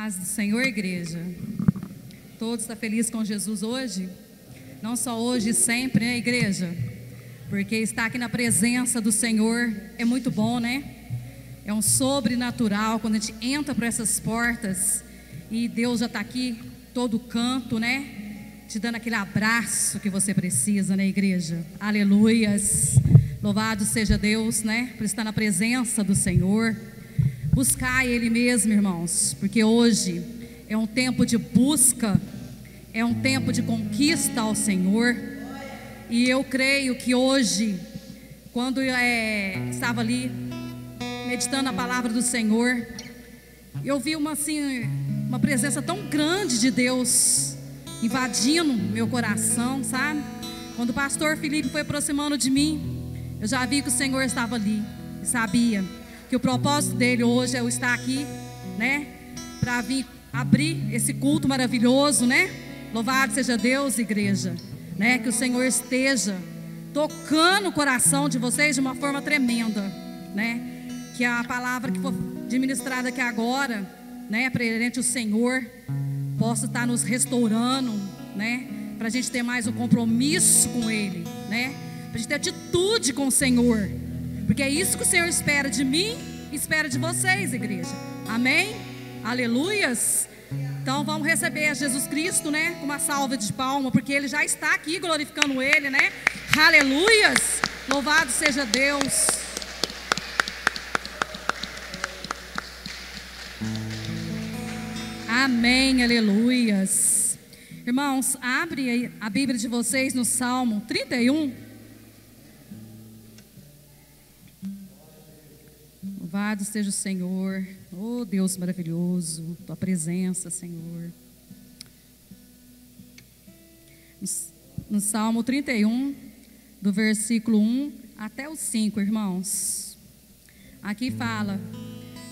Paz do Senhor, igreja. Todos estão felizes com Jesus hoje? Não só hoje, sempre, né, igreja? Porque estar aqui na presença do Senhor é muito bom, né? É um sobrenatural quando a gente entra por essas portas e Deus já está aqui, todo canto, né? Te dando aquele abraço que você precisa, né, igreja? Aleluias. Louvado seja Deus, né? Por estar na presença do Senhor. Buscar Ele mesmo, irmãos, porque hoje é um tempo de busca, é um tempo de conquista ao Senhor. E eu creio que hoje, quando estava ali meditando a palavra do Senhor, eu vi uma presença tão grande de Deus invadindo meu coração, sabe? Quando o pastor Felipe foi aproximando de mim, eu já vi que o Senhor estava ali e sabia que o propósito dele hoje é eu estar aqui, né? Para vir abrir esse culto maravilhoso, né? Louvado seja Deus, igreja, né? Que o Senhor esteja tocando o coração de vocês de uma forma tremenda, né? Que a palavra que for administrada aqui agora, né? Perante o Senhor, possa estar nos restaurando, né? Para a gente ter mais um compromisso com Ele, né? Para a gente ter atitude com o Senhor. Porque é isso que o Senhor espera de mim e espera de vocês, igreja. Amém? Aleluias. Então vamos receber a Jesus Cristo, né? Com uma salva de palmas, porque Ele já está aqui glorificando Ele, né? Aleluias. Louvado seja Deus. Amém, aleluias. Irmãos, abre a Bíblia de vocês no Salmo 31. Louvado seja o Senhor, oh Deus maravilhoso, Tua presença, Senhor. No Salmo 31, do versículo 1 até o 5, irmãos. Aqui fala: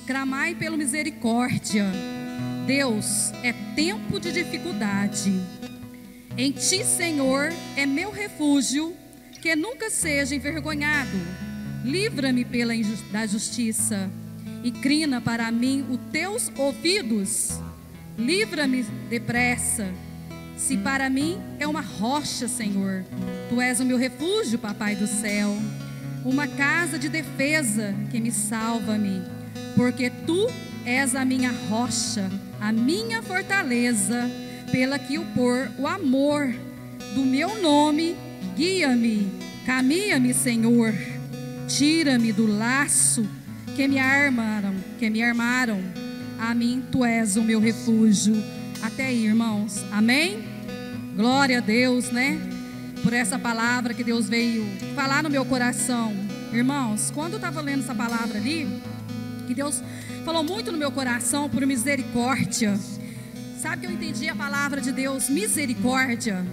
clamai pela misericórdia, Deus, é tempo de dificuldade. Em Ti, Senhor, é meu refúgio, que nunca seja envergonhado. Livra-me da justiça, e crina para mim os teus ouvidos. Livra-me depressa, se para mim é uma rocha, Senhor. Tu és o meu refúgio, Papai do céu, uma casa de defesa que me salva-me, porque Tu és a minha rocha, a minha fortaleza, pela que o amor do meu nome guia-me, caminha-me, Senhor. Tira-me do laço que me armaram. A mim Tu és o meu refúgio. Até aí, irmãos. Amém? Glória a Deus, né? Por essa palavra que Deus veio falar no meu coração. Irmãos, quando eu estava lendo essa palavra ali, que Deus falou muito no meu coração por misericórdia. Sabe que eu entendi a palavra de Deus, misericórdia?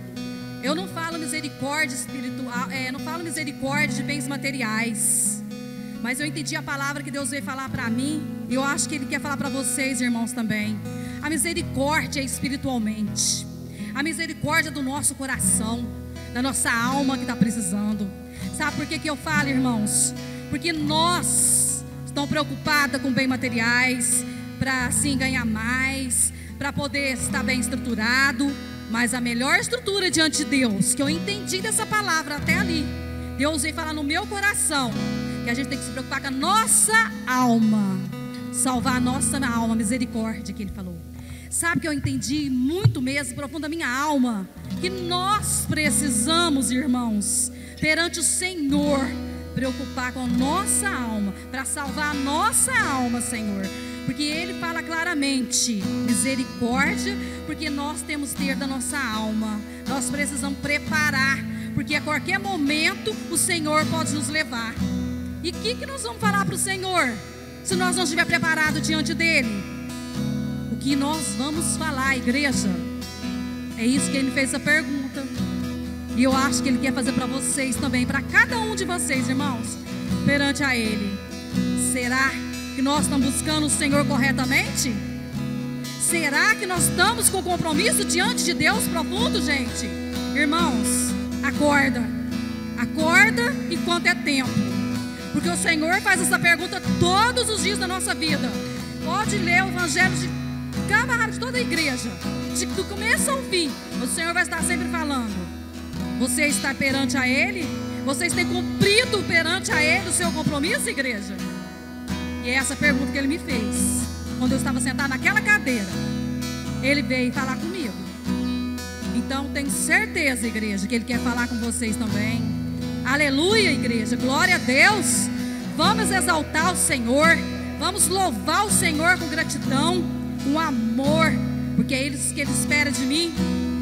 Eu não falo misericórdia espiritual, não falo misericórdia de bens materiais, mas eu entendi a palavra que Deus veio falar para mim, e eu acho que Ele quer falar para vocês, irmãos, também. A misericórdia é espiritualmente, a misericórdia do nosso coração, da nossa alma que está precisando. Sabe por que eu falo, irmãos? Porque nós estamos preocupados com bens materiais, para assim ganhar mais, para poder estar bem estruturado. Mas a melhor estrutura diante de Deus, que eu entendi dessa palavra até ali, Deus veio falar no meu coração, que a gente tem que se preocupar com a nossa alma, salvar a nossa alma, misericórdia que Ele falou. Sabe que eu entendi muito mesmo, profundo da minha alma, que nós precisamos, irmãos, perante o Senhor, preocupar com a nossa alma, para salvar a nossa alma, Senhor. Porque Ele fala claramente, misericórdia, porque nós temos que ter da nossa alma. Nós precisamos preparar, porque a qualquer momento o Senhor pode nos levar. E o que nós vamos falar para o Senhor, se nós não estiver preparado diante dEle? O que nós vamos falar, igreja? É isso que Ele me fez essa pergunta. E eu acho que Ele quer fazer para vocês também, para cada um de vocês, irmãos, perante a Ele. Será que nós estamos buscando o Senhor corretamente? Será que nós estamos com compromisso diante de Deus profundo, gente? Irmãos, acorda enquanto é tempo, porque o Senhor faz essa pergunta todos os dias da nossa vida. Pode ler o Evangelho de camarada, de toda a igreja, do começo ao fim, o Senhor vai estar sempre falando: você está perante a Ele? Vocês têm cumprido perante a Ele o seu compromisso, igreja? E é essa pergunta que Ele me fez quando eu estava sentado naquela cadeira. Ele veio falar comigo. Então tenho certeza, igreja, que Ele quer falar com vocês também. Aleluia, igreja, glória a Deus. Vamos exaltar o Senhor, vamos louvar o Senhor com gratidão, com amor, porque é isso que Ele espera de mim,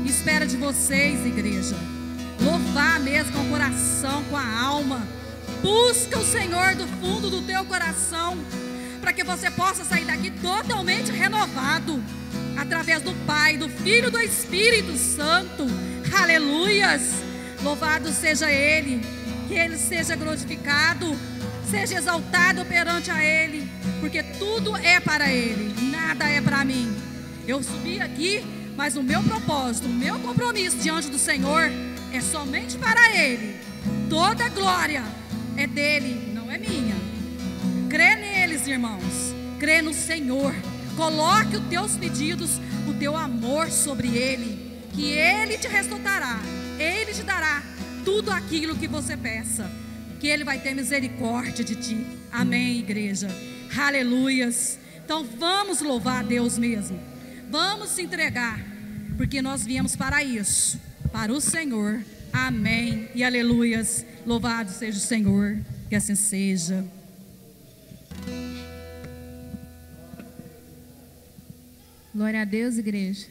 espera de vocês, igreja. Louvar mesmo com o coração, com a alma. Busca o Senhor do fundo do teu coração, para que você possa sair daqui totalmente renovado, através do Pai, do Filho e do Espírito Santo. Aleluias. Louvado seja Ele, que Ele seja glorificado, seja exaltado perante a Ele, porque tudo é para Ele, nada é para mim. Eu subi aqui, mas o meu propósito, o meu compromisso diante do Senhor é somente para Ele. Toda a glória é dele, não é minha. Crê neles, irmãos. Crê no Senhor. Coloque os teus pedidos, o teu amor sobre Ele, que Ele te restaurar. Ele te dará tudo aquilo que você peça, que Ele vai ter misericórdia de ti. Amém, igreja. Aleluias. Então vamos louvar a Deus mesmo. Vamos se entregar, porque nós viemos para isso, para o Senhor. Amém e aleluias. Louvado seja o Senhor, que assim seja. Glória a Deus, igreja.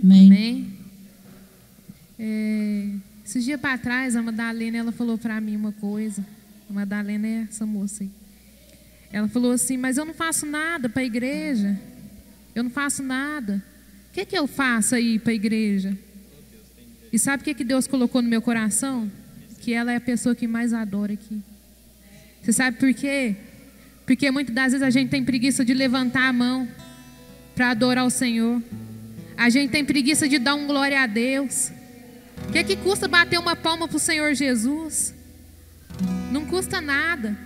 Amém. Amém. Esses dias para trás, a Madalena, ela falou para mim uma coisa. A Madalena é essa moça aí. Ela falou assim: mas eu não faço nada para a igreja. Eu não faço nada. O que eu faço aí para a igreja? E sabe o que Deus colocou no meu coração? Que ela é a pessoa que mais adora aqui. Você sabe por quê? Porque muitas das vezes a gente tem preguiça de levantar a mão para adorar o Senhor. A gente tem preguiça de dar um glória a Deus. O que custa bater uma palma para o Senhor Jesus? Não custa nada.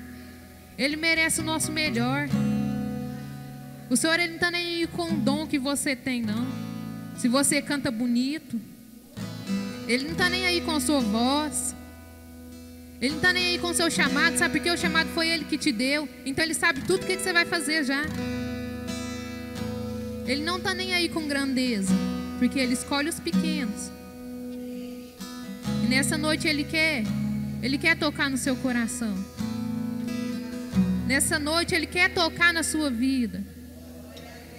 Ele merece o nosso melhor. O Senhor, Ele não está nem aí com o dom que você tem, não. Se você canta bonito, Ele não está nem aí com a sua voz. Ele não está nem aí com o seu chamado. Sabe por quê? O chamado foi Ele que te deu. Então Ele sabe tudo o que você vai fazer já. Ele não está nem aí com grandeza, porque Ele escolhe os pequenos. E nessa noite Ele quer tocar no seu coração. Nessa noite Ele quer tocar na sua vida.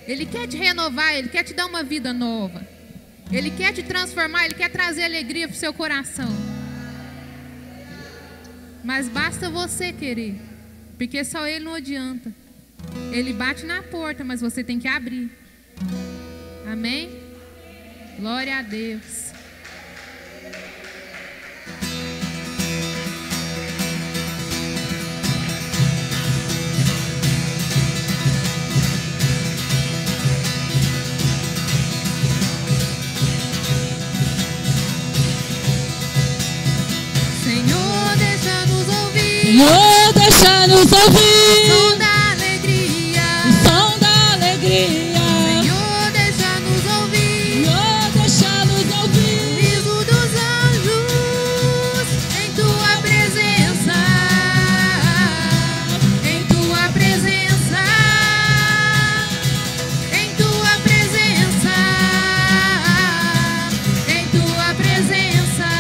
Ele quer te renovar, Ele quer te dar uma vida nova. Ele quer te transformar, Ele quer trazer alegria para o seu coração. Mas basta você querer, porque só Ele não adianta. Ele bate na porta, mas você tem que abrir. Amém? Glória a Deus. Senhor, deixa-nos ouvir. Senhor, deixa-nos ouvir. Som da alegria. O som da alegria. Senhor, deixa-nos ouvir. Senhor, deixa-nos O ouvir. riso dos anjos em tua presença. Em tua presença. Em tua presença. Em tua presença.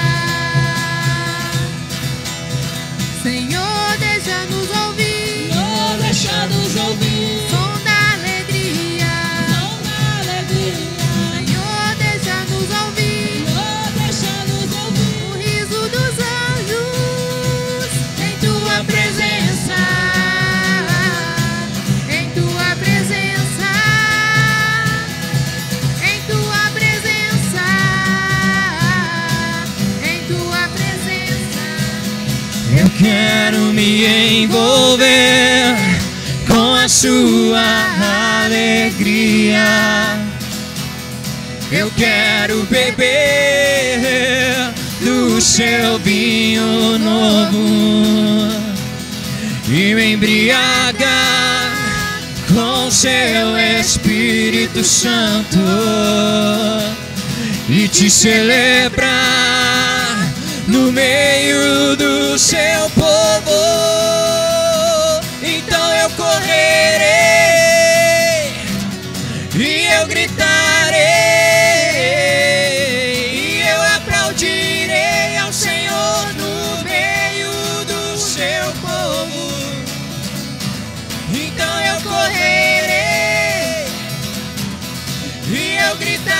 Senhor, deixa-nos ouvir. Senhor, deixa-nos ouvir. Som da alegria. Som da alegria. Senhor, deixa-nos ouvir. Senhor, deixa-nos ouvir. O riso dos anjos em tua presença. Em tua presença. Em tua presença. Em tua presença. Eu quero me envolver com a sua alegria. Eu quero beber do seu vinho novo e me embriagar com seu Espírito Espírito Santo e te celebrar no meio do seu povo. Então eu correrei e eu gritarei e eu aplaudirei ao Senhor no meio do seu povo. Então eu correrei e eu gritarei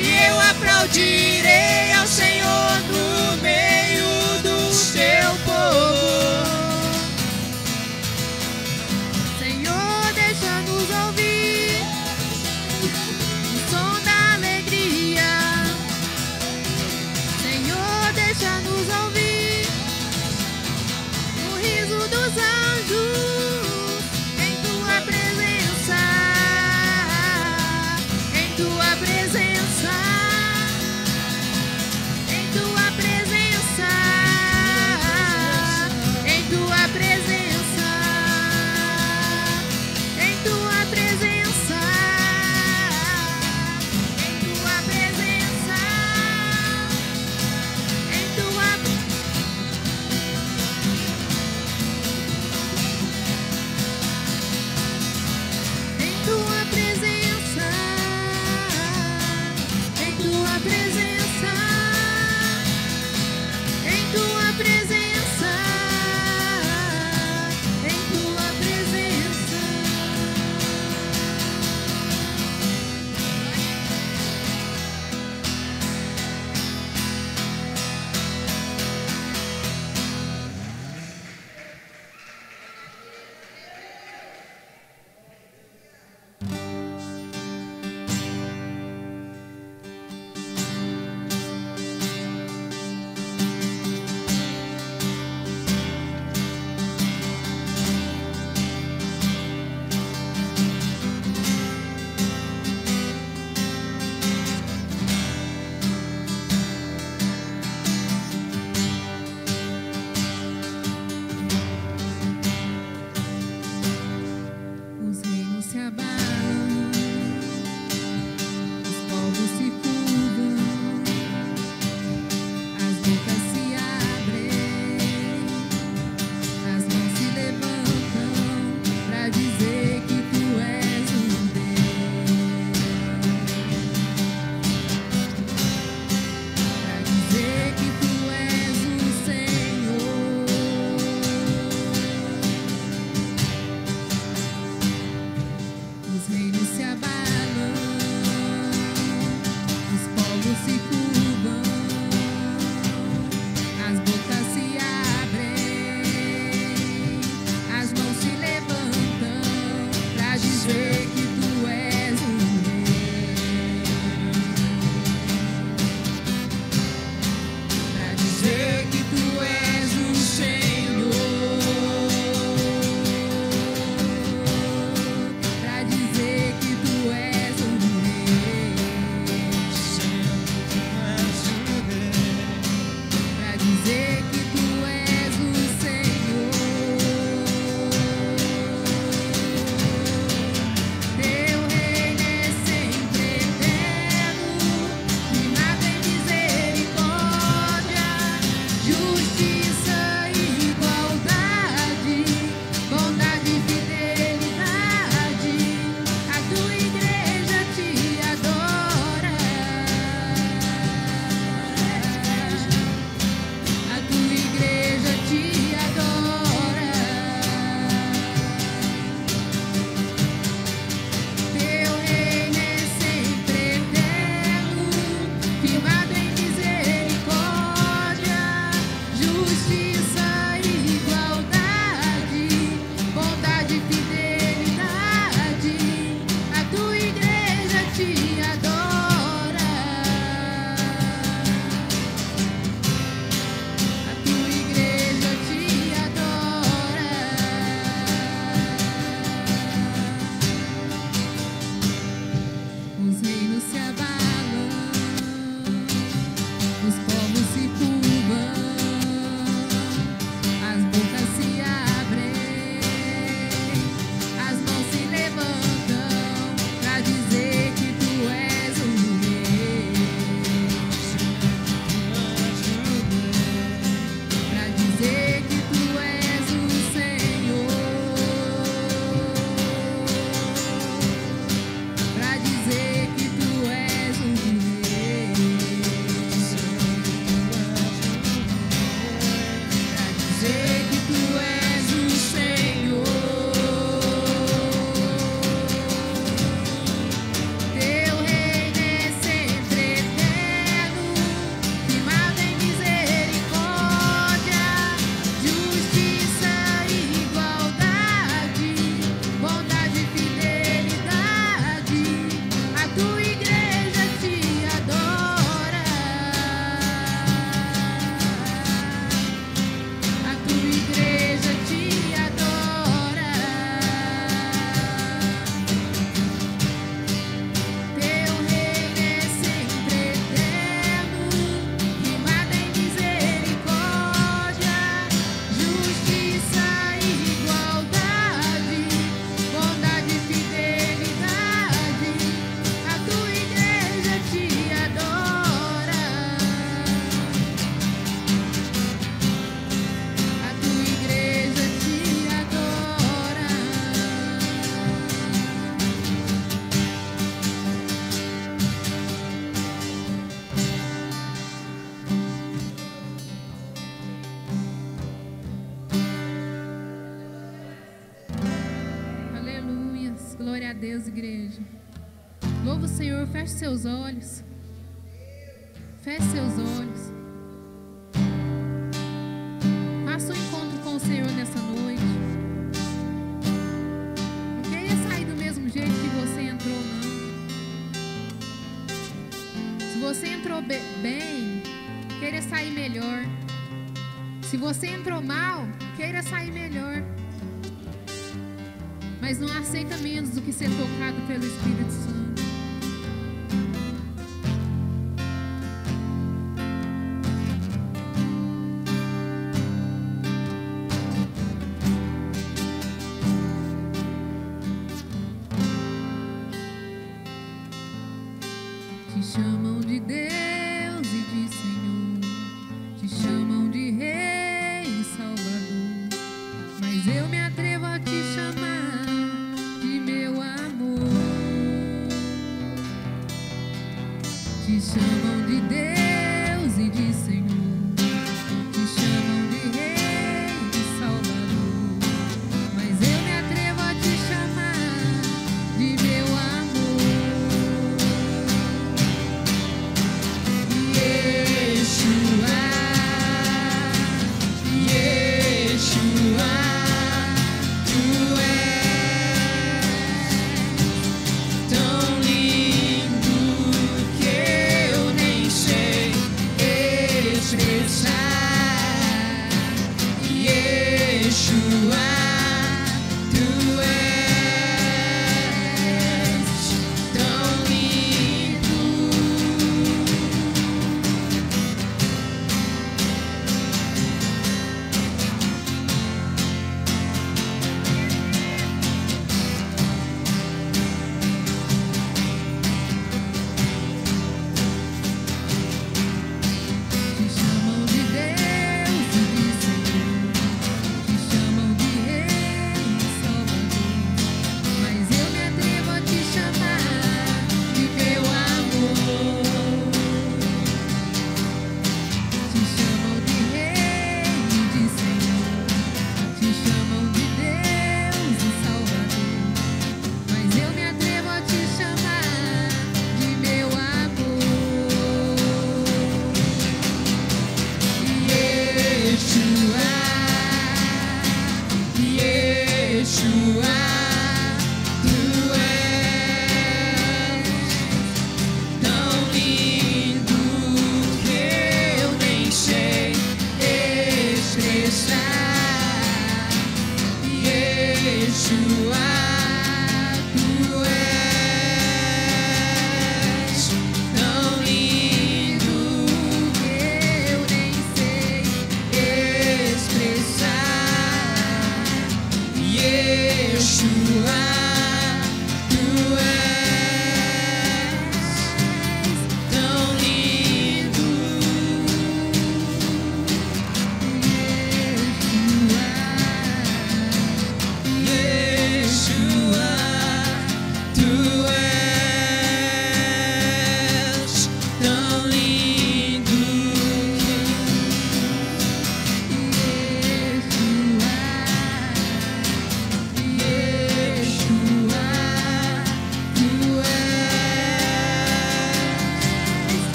e eu aplaudirei ao Senhor no meio do seu povo. Senhor, deixa-nos ouvir o som da alegria. Senhor, deixa-nos ouvir o riso dos anjos em tua presença, em tua presença. Feche seus olhos. Feche seus olhos. Faça um encontro com o Senhor nessa noite. Não queira sair do mesmo jeito que você entrou, não. Se você entrou bem, queira sair melhor. Se você entrou mal, queira sair melhor. Mas não aceita menos do que ser tocado pelo Espírito Santo. Te chamam de Deus e de Senhor, te chamam de Rei e Salvador, mas eu me atrevo a te chamar de meu amor. Te chamam de Deus e de Senhor, te chamam de Rei e Salvador, mas eu me atrevo a te chamar de meu amor.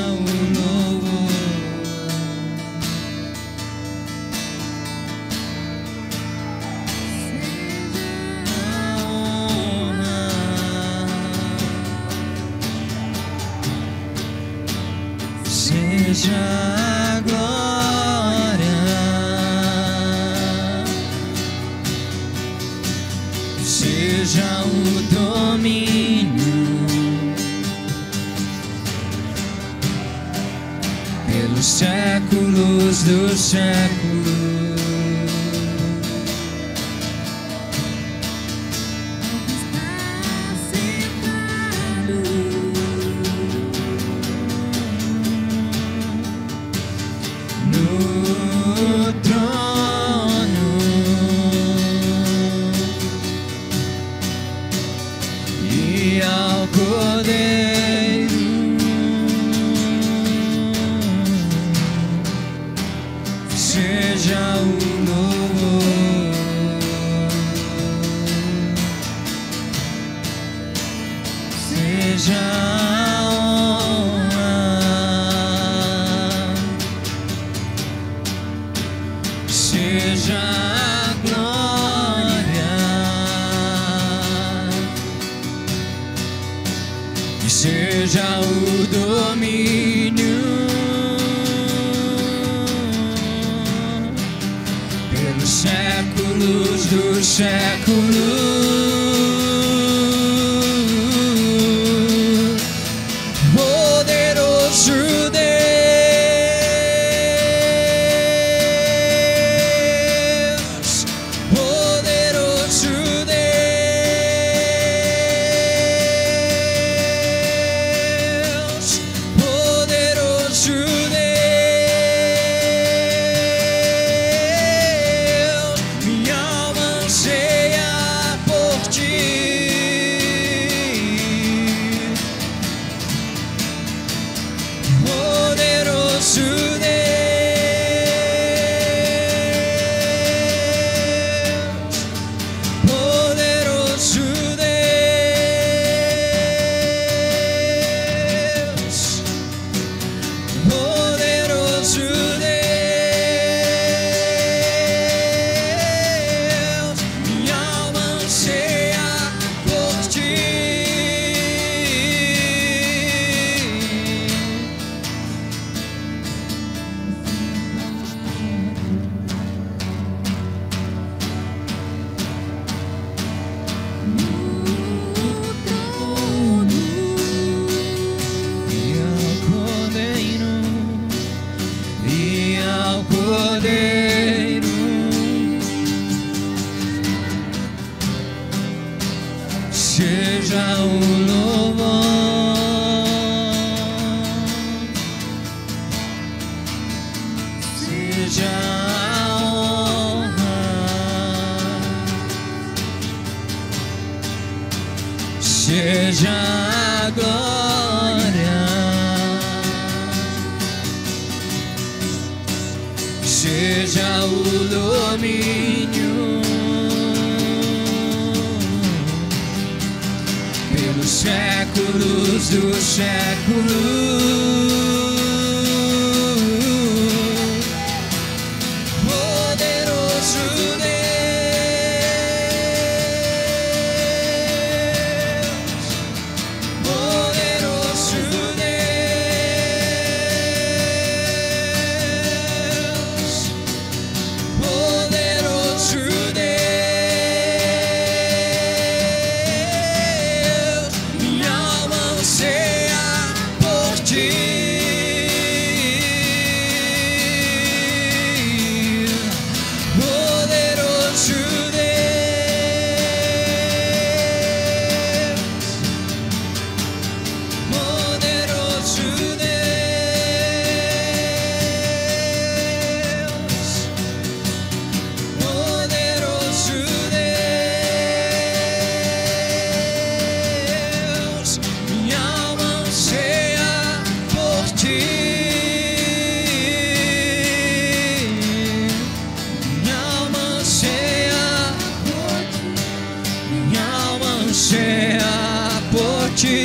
o louvor. Seja a glória, seja o domínio pelos séculos dos séculos. No trono e ao Cordeiro seja o louvor, seja a honra, seja a glória e seja o domínio pelos séculos dos séculos. Poderoso Deus, poderoso Deus, poderoso Deus, minha alma anseia por ti. Poderoso Deus, poderoso Deus, poderoso Deus, minha alma anseia por ti. E ao Cordeiro seja o louvor, seja a honra, seja a glória, seja o domínio pelos séculos dos séculos. Poderoso Deus, poderoso Deus, poderoso Deus, minha alma anseia por ti. Poderoso Deus, poderoso Deus, poderoso Deus, minha alma anseia por ti. Minha alma anseia por ti. Minha alma anseia por ti.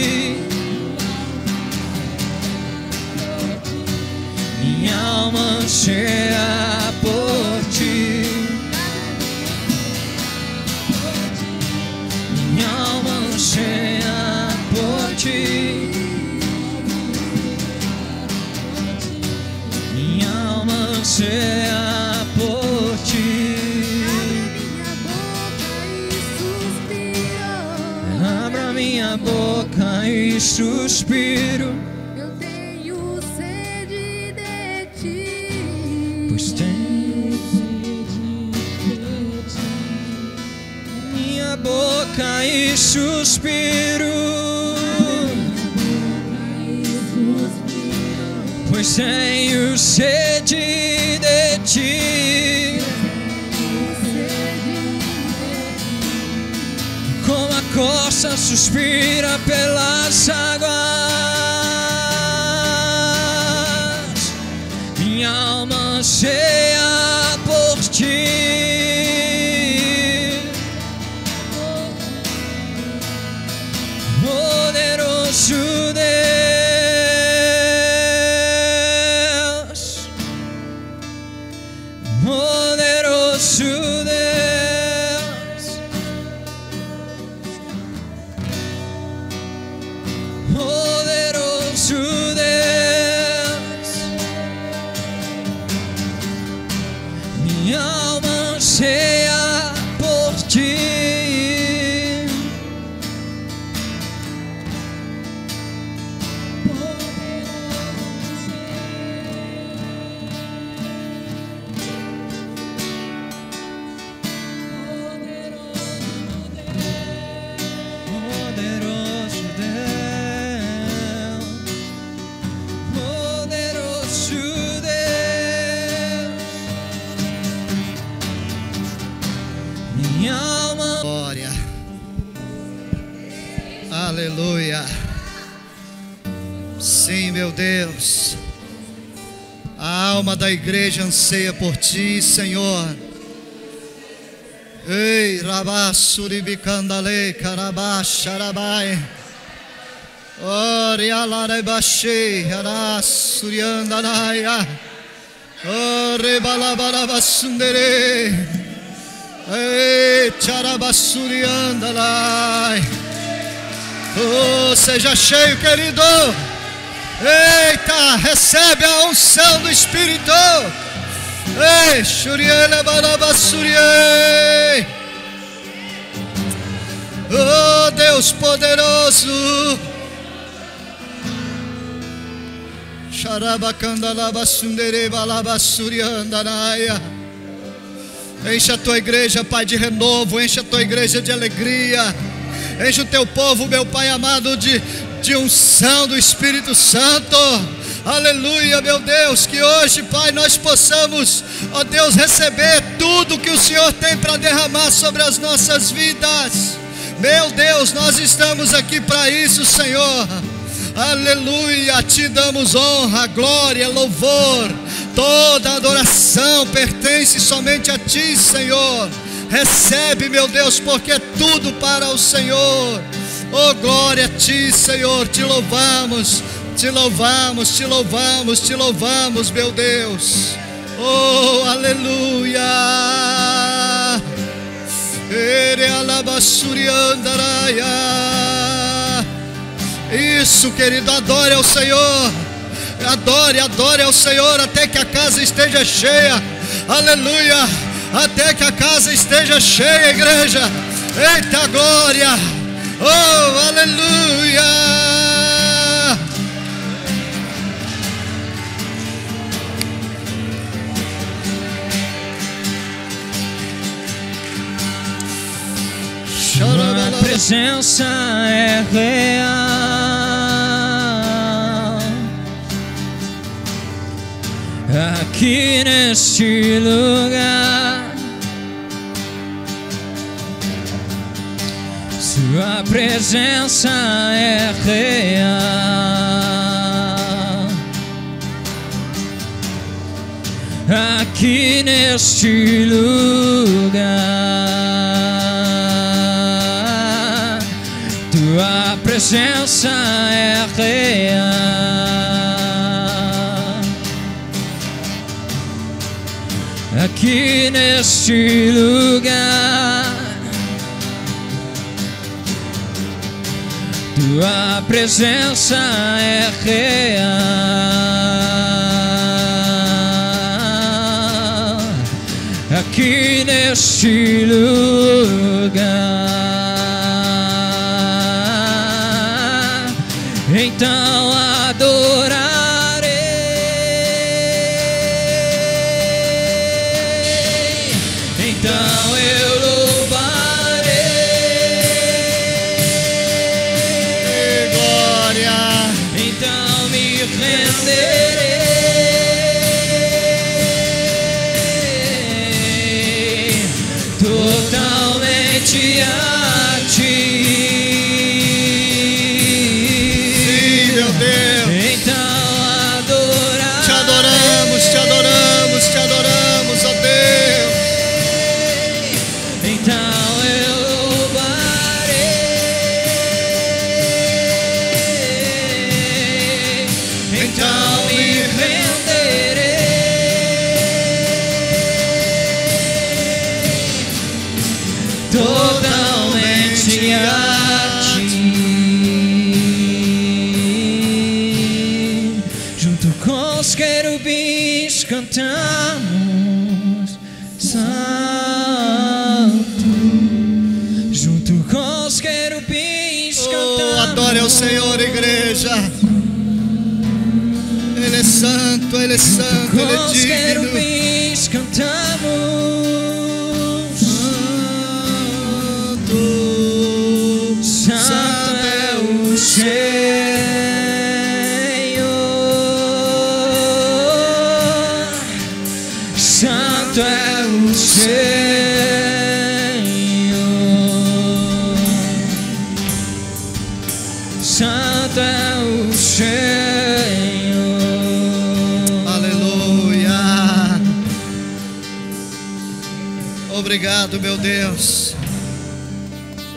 anseia por ti. Minha alma anseia por ti. Minha alma anseia por ti. Abra minha boca e suspiro. Eu tenho sede de ti. Pois tenho sede de ti. Minha boca e suspiro. Pois tenho sede de ti. Como a costa suspira pelas águas, minha alma anseia por ti. Poderoso Deus, poderoso Deus, poderoso Deus, minha alma anseia por ti. Poderoso Deus, poderoso Deus, minha alma. Glória. Aleluia. Sim, meu Deus. A alma da igreja anseia por ti, Senhor. Ei, Rabasuribicandale, Carabacharabai. Ori alarebachei, Arasuriandanaia. Ori balabarabasundere. Ei, Charabasuriandalai. Oh, seja cheio, querido. Eita, recebe a unção do Espírito. Ei, Shuriele Barabassuriei. Oh, Deus poderoso. Xarabacandalabassundere Balabassuriandanaia. Enche a tua igreja, Pai, de renovo. Enche a tua igreja de alegria. Enche o teu povo, meu Pai amado, de unção do Espírito Santo. Aleluia, meu Deus, que hoje, Pai, nós possamos, ó Deus, receber tudo que o Senhor tem para derramar sobre as nossas vidas. Meu Deus, nós estamos aqui para isso, Senhor. Aleluia, te damos honra, glória, louvor. Toda adoração pertence somente a ti, Senhor. Recebe, meu Deus, porque é tudo para o Senhor. Oh, glória a ti, Senhor, te louvamos. Te louvamos, te louvamos, te louvamos, meu Deus. Oh, aleluia. Ere alabassuriandaraia. Isso, querido, adore ao Senhor. Adore, adore ao Senhor até que a casa esteja cheia. Aleluia. Até que a casa esteja cheia, igreja. Eita glória. Oh, aleluia. Sua presença é real aqui neste lugar. Sua presença é real aqui neste lugar. Tua presença é real aqui neste lugar. Tua presença é real aqui neste lugar. Então adorarei, então eu louvarei, glória. então me renderei totalmente a ti. Meu Deus, Então adorar, te adoramos, te adoramos, te adoramos, ó Deus. então eu louvarei, então me renderei totalmente a ti. Junto com os querubins cantamos santo. Junto com os querubins cantamos. Adore ao Senhor, igreja. Ele é santo, Ele é santo, Ele Com é os digno. querubins cantamos. Santo é o Senhor, santo é o Senhor, santo é o Senhor. Aleluia. Obrigado, meu Deus.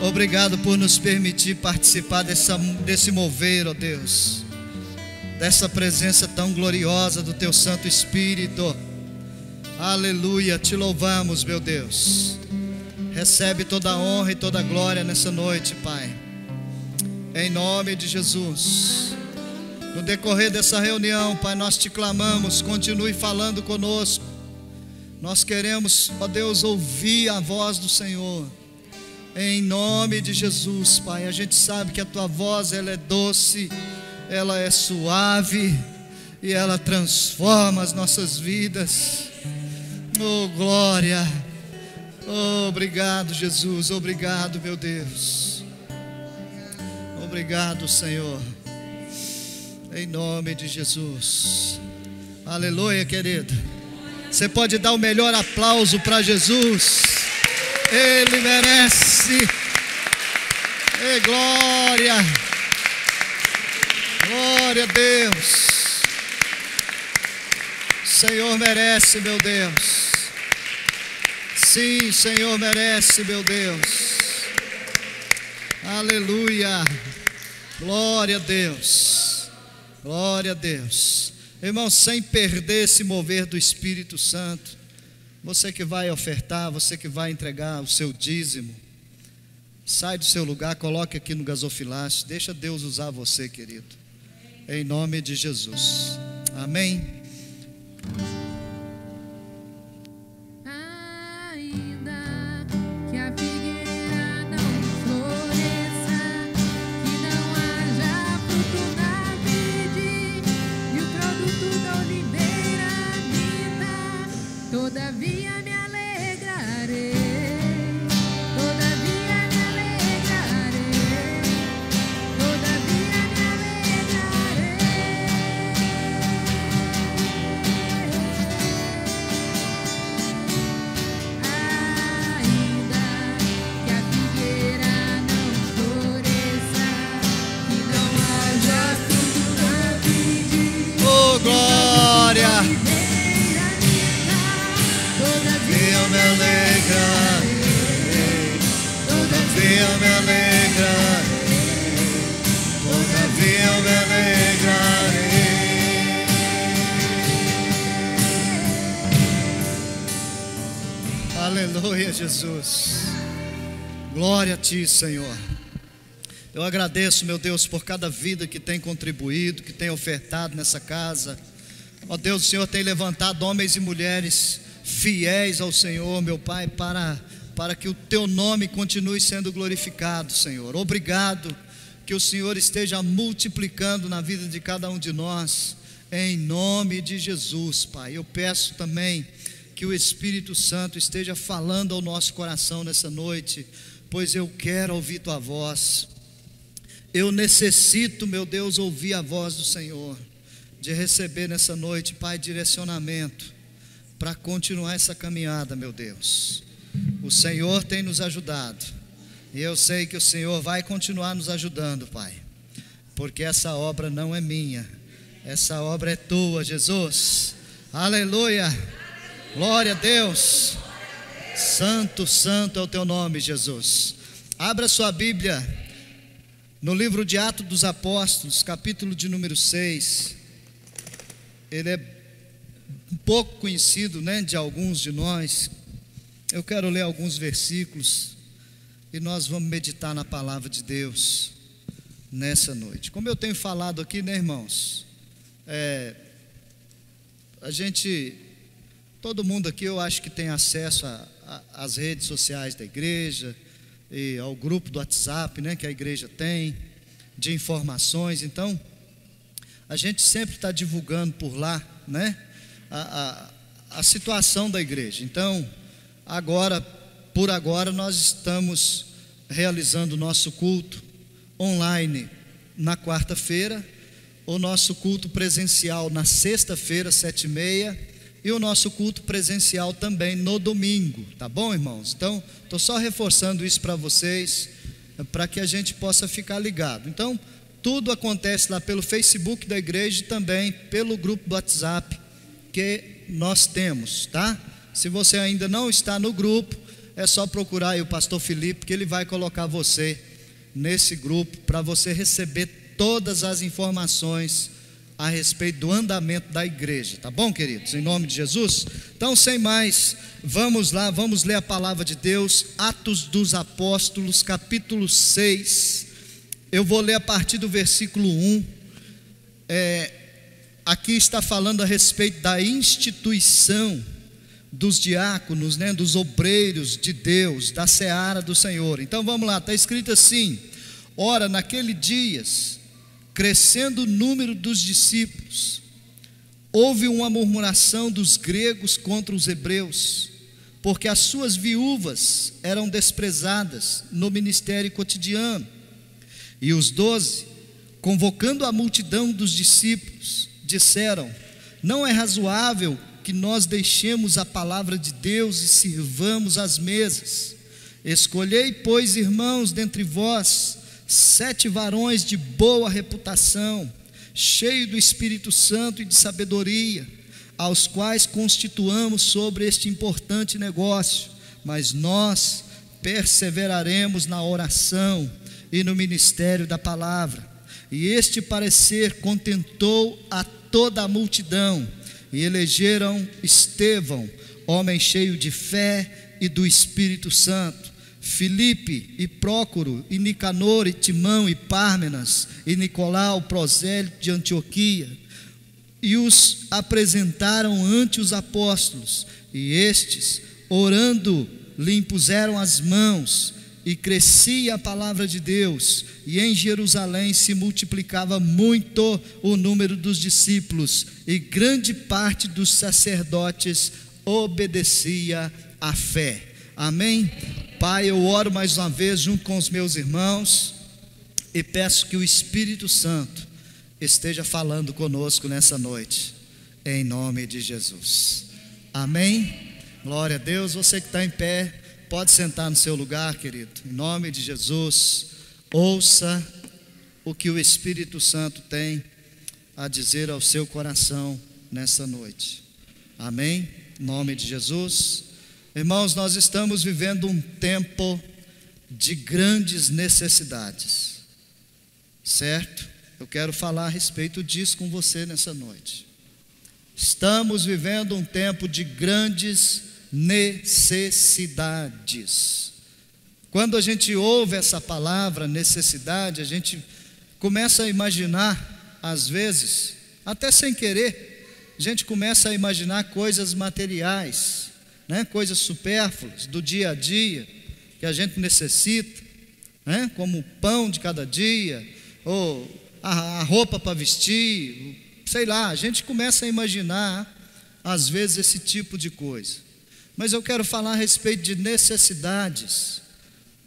Obrigado por nos permitir participar desse mover, ó Deus, dessa presença tão gloriosa do Teu Santo Espírito. Aleluia, te louvamos, meu Deus. Recebe toda a honra e toda a glória nessa noite, Pai, em nome de Jesus. No decorrer dessa reunião, Pai, nós te clamamos, continue falando conosco. Nós queremos, ó Deus, ouvir a voz do Senhor. Em nome de Jesus, Pai, a gente sabe que a Tua voz, ela é doce, ela é suave e ela transforma as nossas vidas. Oh, glória! Oh, obrigado, Jesus, obrigado, meu Deus. Obrigado, Senhor. Em nome de Jesus. Aleluia, querido. Você pode dar o melhor aplauso para Jesus. Ele merece. Ei, glória. Glória a Deus. O Senhor merece, meu Deus. Sim, o Senhor merece, meu Deus. Aleluia. Glória a Deus. Glória a Deus. Irmão, sem perder esse mover do Espírito Santo, você que vai ofertar, você que vai entregar o seu dízimo, sai do seu lugar, coloque aqui no gasofilácio, deixa Deus usar você, querido, em nome de Jesus. Amém. Ainda que a figueira não floresça, que não haja fruto na vide e o produto da oliveira minta, todavia me alegrarei, todavia me alegrarei, todavia me alegrarei. Aleluia, Jesus. Glória a Ti, Senhor. Eu agradeço, meu Deus, por cada vida que tem contribuído, que tem ofertado nessa casa. Ó Deus, o Senhor tem levantado homens e mulheres fiéis ao Senhor, meu Pai, para que o Teu nome continue sendo glorificado, Senhor. Obrigado que o Senhor esteja multiplicando na vida de cada um de nós, em nome de Jesus, Pai. Eu peço também que o Espírito Santo esteja falando ao nosso coração nessa noite, pois eu quero ouvir Tua voz. Eu necessito, meu Deus, ouvir a voz do Senhor, de receber nessa noite, Pai, direcionamento para continuar essa caminhada, meu Deus. O Senhor tem nos ajudado, e eu sei que o Senhor vai continuar nos ajudando, Pai, porque essa obra não é minha, essa obra é Tua, Jesus. Aleluia, glória a Deus. Santo, santo é o Teu nome, Jesus. Abra sua Bíblia no livro de Atos dos Apóstolos, capítulo de número 6. Ele é um pouco conhecido, né, de alguns de nós. Eu quero ler alguns versículos e nós vamos meditar na palavra de Deus nessa noite. Como eu tenho falado aqui, né, irmãos, todo mundo aqui eu acho que tem acesso às redes sociais da igreja e ao grupo do WhatsApp, né, que a igreja tem, de informações. Então, a gente sempre está divulgando por lá, né, a situação da igreja. Então, por agora, nós estamos realizando o nosso culto online na quarta-feira, o nosso culto presencial na sexta-feira, 7h30, e o nosso culto presencial também no domingo, tá bom, irmãos? Então, estou só reforçando isso para vocês, para que a gente possa ficar ligado. Então, tudo acontece lá pelo Facebook da igreja e também pelo grupo do WhatsApp que nós temos, tá? Se você ainda não está no grupo, é só procurar aí o pastor Felipe, que ele vai colocar você nesse grupo para você receber todas as informações a respeito do andamento da igreja, tá bom, queridos? Em nome de Jesus. Então, sem mais, vamos lá, vamos ler a palavra de Deus. Atos dos Apóstolos, capítulo 6. Eu vou ler a partir do versículo 1. Aqui está falando a respeito da instituição dos diáconos, né, dos obreiros de Deus, da seara do Senhor. Então vamos lá, está escrito assim: ora, naqueles dias, crescendo o número dos discípulos, houve uma murmuração dos gregos contra os hebreus, porque as suas viúvas eram desprezadas no ministério cotidiano. E os 12, convocando a multidão dos discípulos, disseram: não é razoável que nós deixemos a palavra de Deus e sirvamos as mesas. Escolhei, pois, irmãos, dentre vós 7 varões de boa reputação, cheios do Espírito Santo e de sabedoria, aos quais constituamos sobre este importante negócio. Mas nós perseveraremos na oração e no ministério da palavra. E este parecer contentou a toda a multidão, e elegeram Estevão, homem cheio de fé e do Espírito Santo, Filipe e Prócoro, e Nicanor, e Timão, e Pármenas, e Nicolau, prosélito de Antioquia, e os apresentaram ante os apóstolos, e estes, orando, lhe impuseram as mãos, e crescia a palavra de Deus, e em Jerusalém se multiplicava muito o número dos discípulos, e grande parte dos sacerdotes obedecia à fé. Amém? Pai, eu oro mais uma vez junto com os meus irmãos e peço que o Espírito Santo esteja falando conosco nessa noite, em nome de Jesus. Amém? Glória a Deus. Você que está em pé, pode sentar no seu lugar, querido. Em nome de Jesus, ouça o que o Espírito Santo tem a dizer ao seu coração nessa noite. Amém? Em nome de Jesus. Irmãos, nós estamos vivendo um tempo de grandes necessidades, certo? Eu quero falar a respeito disso com você nessa noite. Estamos vivendo um tempo de grandes necessidades. Quando a gente ouve essa palavra necessidade, a gente começa a imaginar, às vezes, até sem querer, a gente começa a imaginar coisas materiais, né? Coisas supérfluas do dia a dia, que a gente necessita, né? Como o pão de cada dia, ou a roupa para vestir, sei lá, a gente começa a imaginar, às vezes, esse tipo de coisa. Mas eu quero falar a respeito de necessidades,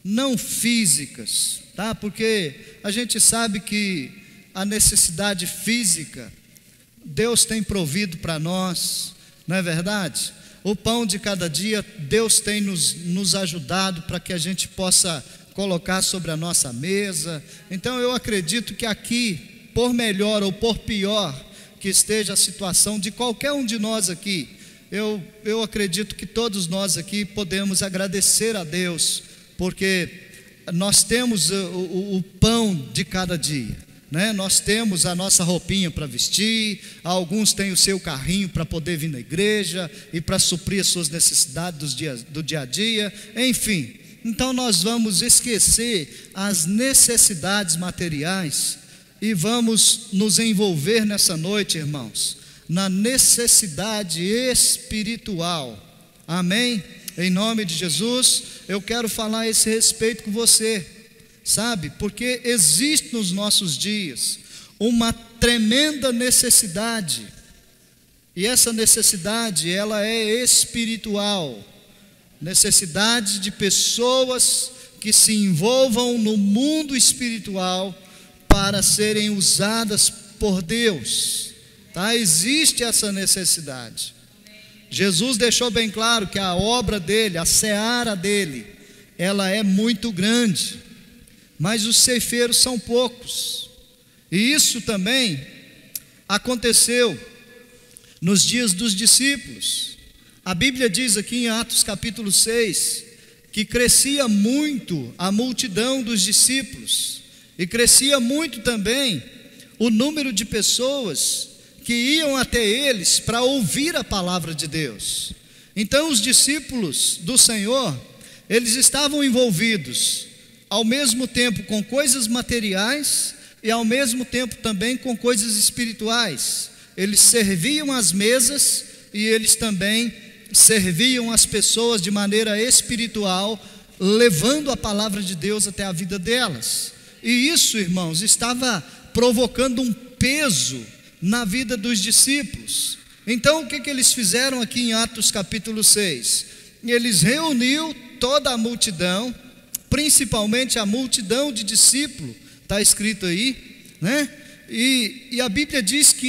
não físicas, tá? Porque a gente sabe que a necessidade física, Deus tem provido para nós, não é verdade? O pão de cada dia, Deus tem nos ajudado para que a gente possa colocar sobre a nossa mesa. Então eu acredito que aqui, por melhor ou por pior que esteja a situação de qualquer um de nós aqui, eu acredito que todos nós aqui podemos agradecer a Deus, porque nós temos o pão de cada dia, né? Nós temos a nossa roupinha para vestir, alguns têm o seu carrinho para poder vir na igreja e para suprir as suas necessidades do dia a dia, enfim. Então nós vamos esquecer as necessidades materiais e vamos nos envolver nessa noite, irmãos, na necessidade espiritual. Amém? Em nome de Jesus, eu quero falar a esse respeito com você, sabe? Porque existe nos nossos dias uma tremenda necessidade, e essa necessidade, ela é espiritual, necessidade de pessoas que se envolvam no mundo espiritual para serem usadas por Deus, tá? Existe essa necessidade. Jesus deixou bem claro que a obra dele, a seara dele, ela é muito grande, mas os ceifeiros são poucos. E isso também aconteceu nos dias dos discípulos. A Bíblia diz aqui em Atos capítulo 6, que crescia muito a multidão dos discípulos, e crescia muito também o número de pessoas que iam até eles para ouvir a palavra de Deus. Então os discípulos do Senhor, eles estavam envolvidos ao mesmo tempo com coisas materiais e ao mesmo tempo também com coisas espirituais. Eles serviam as mesas e eles também serviam as pessoas de maneira espiritual, levando a palavra de Deus até a vida delas. E isso, irmãos, estava provocando um peso na vida dos discípulos. Então o que eles fizeram aqui em Atos capítulo 6? Eles reuniu toda a multidão, principalmente a multidão de discípulos, está escrito aí, né? E a Bíblia diz que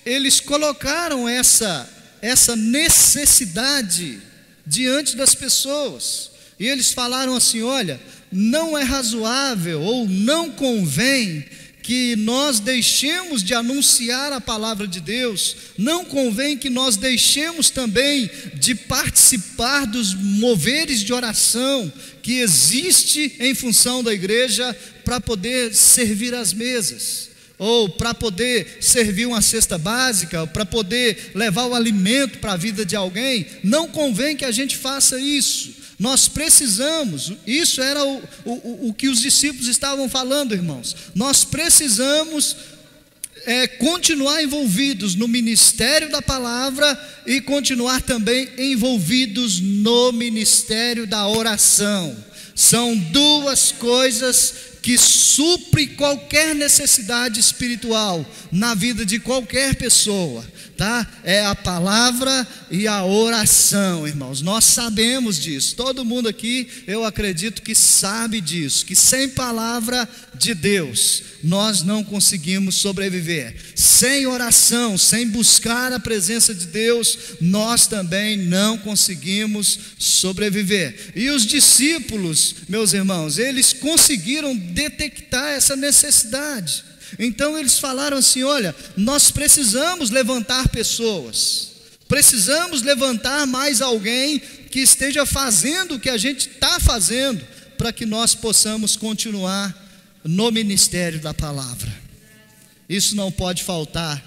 eles colocaram essa necessidade diante das pessoas, e eles falaram assim: olha, não é razoável ou não convém que nós deixemos de anunciar a palavra de Deus, não convém que nós deixemos também de participar dos moveres de oração que existe em função da igreja para poder servir as mesas, ou para poder servir uma cesta básica, ou para poder levar o alimento para a vida de alguém. Não convém que a gente faça isso. Nós precisamos, isso era o que os discípulos estavam falando, irmãos. Nós precisamos continuar envolvidos no ministério da palavra e continuar também envolvidos no ministério da oração. São duas coisas que suprem qualquer necessidade espiritual na vida de qualquer pessoa, tá? É a palavra e a oração, irmãos. Nós sabemos disso, todo mundo aqui, eu acredito que sabe disso, que sem palavra de Deus nós não conseguimos sobreviver. Sem oração, sem buscar a presença de Deus, nós também não conseguimos sobreviver. E os discípulos, meus irmãos, eles conseguiram detectar essa necessidade. Então eles falaram assim: olha, nós precisamos levantar pessoas, precisamos levantar mais alguém que esteja fazendo o que a gente está fazendo, para que nós possamos continuar no ministério da palavra. Isso não pode faltar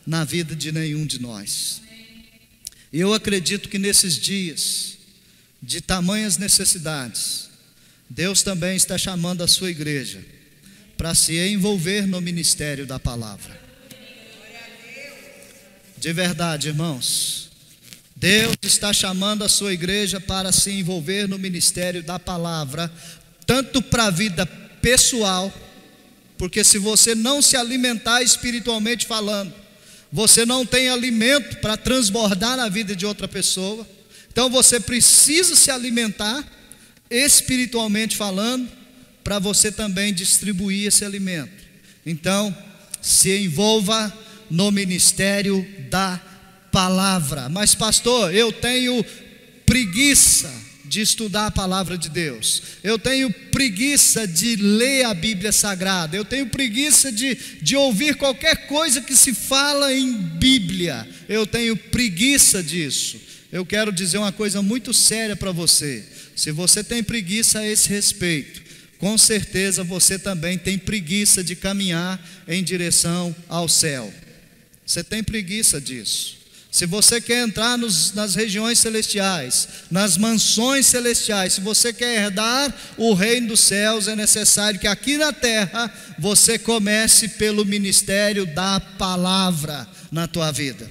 na vida de nenhum de nós. Eu acredito que nesses dias de tamanhas necessidades, Deus também está chamando a sua igreja para se envolver no ministério da palavra. De verdade, irmãos, Deus está chamando a sua igreja para se envolver no ministério da palavra, tanto para a vida pessoal, porque se você não se alimentar espiritualmente falando, você não tem alimento para transbordar na vida de outra pessoa. Então você precisa se alimentar espiritualmente falando, para você também distribuir esse alimento. Então, se envolva no ministério da palavra. Mas pastor, eu tenho preguiça de estudar a palavra de Deus, eu tenho preguiça de ler a Bíblia Sagrada, eu tenho preguiça de ouvir qualquer coisa que se fala em Bíblia, eu tenho preguiça disso. Eu quero dizer uma coisa muito séria para você: se você tem preguiça a esse respeito, com certeza você também tem preguiça de caminhar em direção ao céu. Você tem preguiça disso. Se você quer entrar nas regiões celestiais, nas mansões celestiais, se você quer herdar o reino dos céus, é necessário que aqui na terra você comece pelo ministério da palavra na tua vida.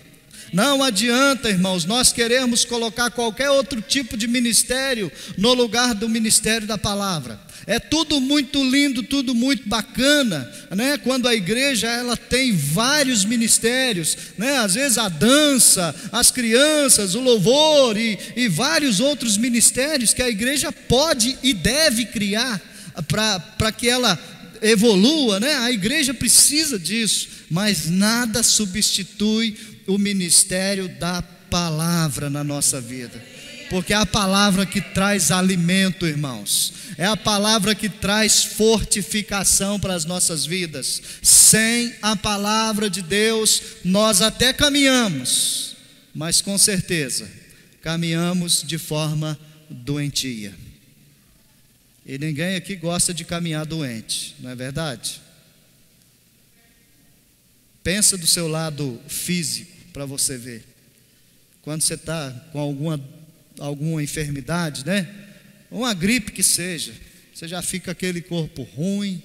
Não adianta, irmãos, nós queremos colocar qualquer outro tipo de ministério no lugar do ministério da palavra. É tudo muito lindo, tudo muito bacana, né? Quando a igreja ela tem vários ministérios, né? Às vezes a dança, as crianças, o louvor e vários outros ministérios que a igreja pode e deve criar para que ela evolua, né? A igreja precisa disso, mas nada substitui o ministério da palavra na nossa vida, porque é a palavra que traz alimento, irmãos, é a palavra que traz fortificação para as nossas vidas. Sem a palavra de Deus, nós até caminhamos, mas com certeza caminhamos de forma doentia, e ninguém aqui gosta de caminhar doente, não é verdade? Pensa do seu lado físico para você ver. Quando você está com alguma enfermidade, né? Uma gripe que seja, você já fica aquele corpo ruim,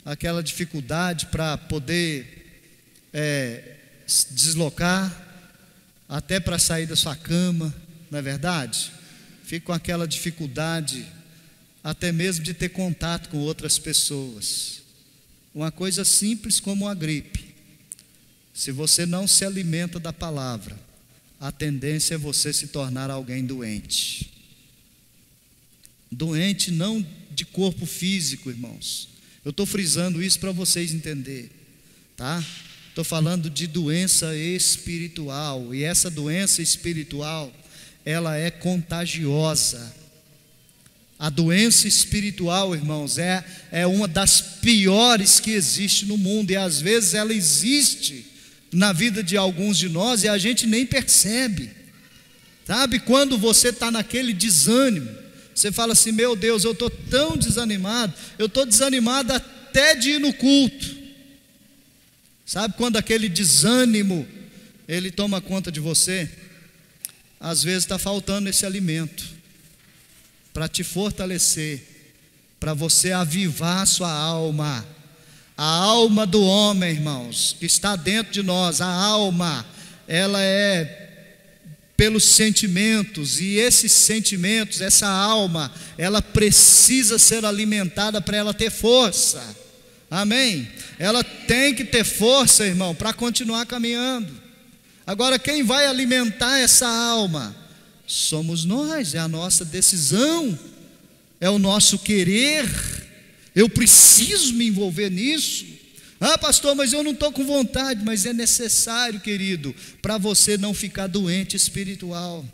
aquela dificuldade para poder se deslocar, até para sair da sua cama, não é verdade? Fica com aquela dificuldade até mesmo de ter contato com outras pessoas. Uma coisa simples como uma gripe, se você não se alimenta da palavra, a tendência é você se tornar alguém doente. Doente não de corpo físico, irmãos. Eu estou frisando isso para vocês entenderem, tá? Estou falando de doença espiritual, e essa doença espiritual, ela é contagiosa. A doença espiritual, irmãos, é uma das piores que existe no mundo, e às vezes ela existe na vida de alguns de nós e a gente nem percebe. Sabe, quando você está naquele desânimo, você fala assim: meu Deus, eu estou tão desanimado, eu estou desanimado até de ir no culto. Sabe, quando aquele desânimo ele toma conta de você, às vezes está faltando esse alimento para te fortalecer, para você avivar a sua alma. A alma do homem, irmãos, que está dentro de nós, a alma, ela é pelos sentimentos, e esses sentimentos, essa alma, ela precisa ser alimentada para ela ter força. Amém? Ela tem que ter força, irmão, para continuar caminhando. Agora, quem vai alimentar essa alma? Somos nós, é a nossa decisão, é o nosso querer. Eu preciso me envolver nisso. Ah, pastor, mas eu não estou com vontade. Mas é necessário, querido, para você não ficar doente espiritual.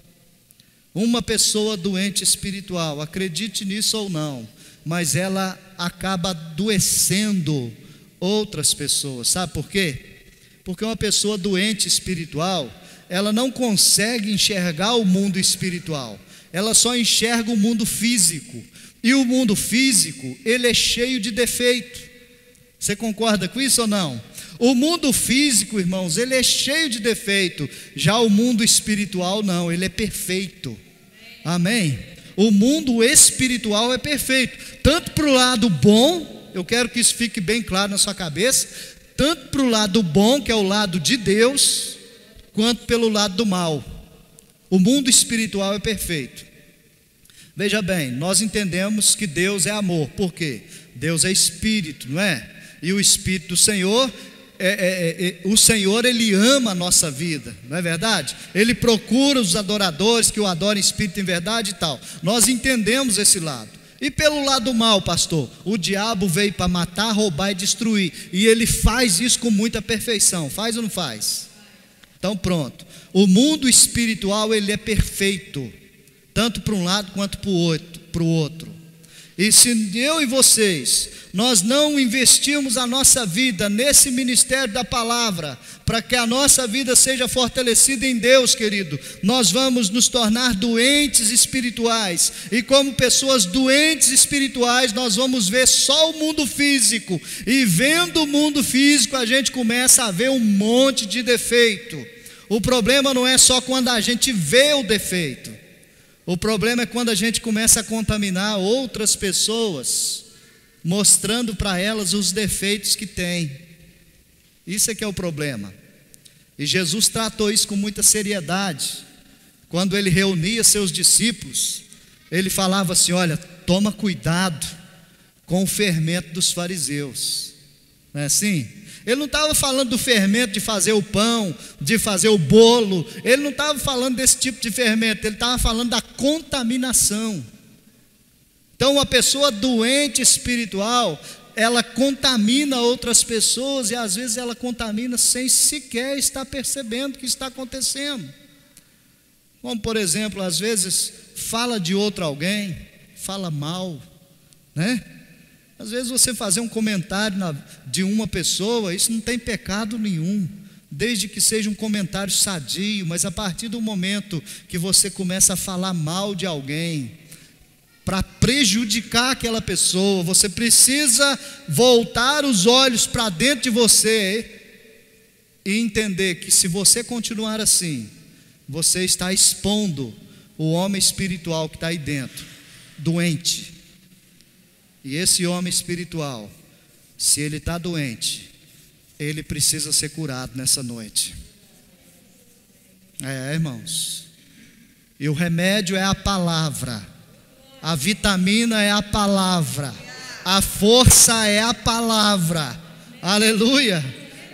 Uma pessoa doente espiritual, acredite nisso ou não, mas ela acaba adoecendo outras pessoas. Sabe por quê? Porque uma pessoa doente espiritual, ela não consegue enxergar o mundo espiritual, ela só enxerga o mundo físico. E o mundo físico, ele é cheio de defeito. Você concorda com isso ou não? O mundo físico, irmãos, ele é cheio de defeito. Já o mundo espiritual não, ele é perfeito. Amém? O mundo espiritual é perfeito, tanto para o lado bom, eu quero que isso fique bem claro na sua cabeça, tanto para o lado bom, que é o lado de Deus, quanto pelo lado do mal. O mundo espiritual é perfeito. Veja bem, nós entendemos que Deus é amor. Por quê? Deus é espírito, não é? E o espírito do Senhor, o Senhor, ele ama a nossa vida, não é verdade? Ele procura os adoradores que o adorem em espírito e em verdade e tal. Nós entendemos esse lado. E pelo lado mal, pastor, o diabo veio para matar, roubar e destruir, e ele faz isso com muita perfeição. Faz ou não faz? Então pronto. O mundo espiritual, ele é perfeito, tanto para um lado quanto para o outro. E se eu e vocês, nós não investirmos a nossa vida nesse ministério da palavra, para que a nossa vida seja fortalecida em Deus, querido, nós vamos nos tornar doentes espirituais. E como pessoas doentes espirituais, nós vamos ver só o mundo físico. E vendo o mundo físico, a gente começa a ver um monte de defeito. O problema não é só quando a gente vê o defeito. O problema é quando a gente começa a contaminar outras pessoas, mostrando para elas os defeitos que tem. Isso é que é o problema. E Jesus tratou isso com muita seriedade. Quando ele reunia seus discípulos, ele falava assim: olha, toma cuidado com o fermento dos fariseus. Não é assim? Ele não estava falando do fermento de fazer o pão, de fazer o bolo. Ele não estava falando desse tipo de fermento. Ele estava falando da contaminação. Então uma pessoa doente espiritual, ela contamina outras pessoas, e às vezes ela contamina sem sequer estar percebendo o que está acontecendo. Como por exemplo, às vezes fala de outro alguém, fala mal, né? Às vezes você fazer um comentário de uma pessoa, isso não tem pecado nenhum, desde que seja um comentário sadio. Mas a partir do momento que você começa a falar mal de alguém, para prejudicar aquela pessoa, você precisa voltar os olhos para dentro de você e entender que se você continuar assim, você está expondo o homem espiritual que está aí dentro, doente. E esse homem espiritual, se ele está doente, ele precisa ser curado nessa noite. Irmãos. E o remédio é a palavra. A vitamina é a palavra. A força é a palavra. Aleluia.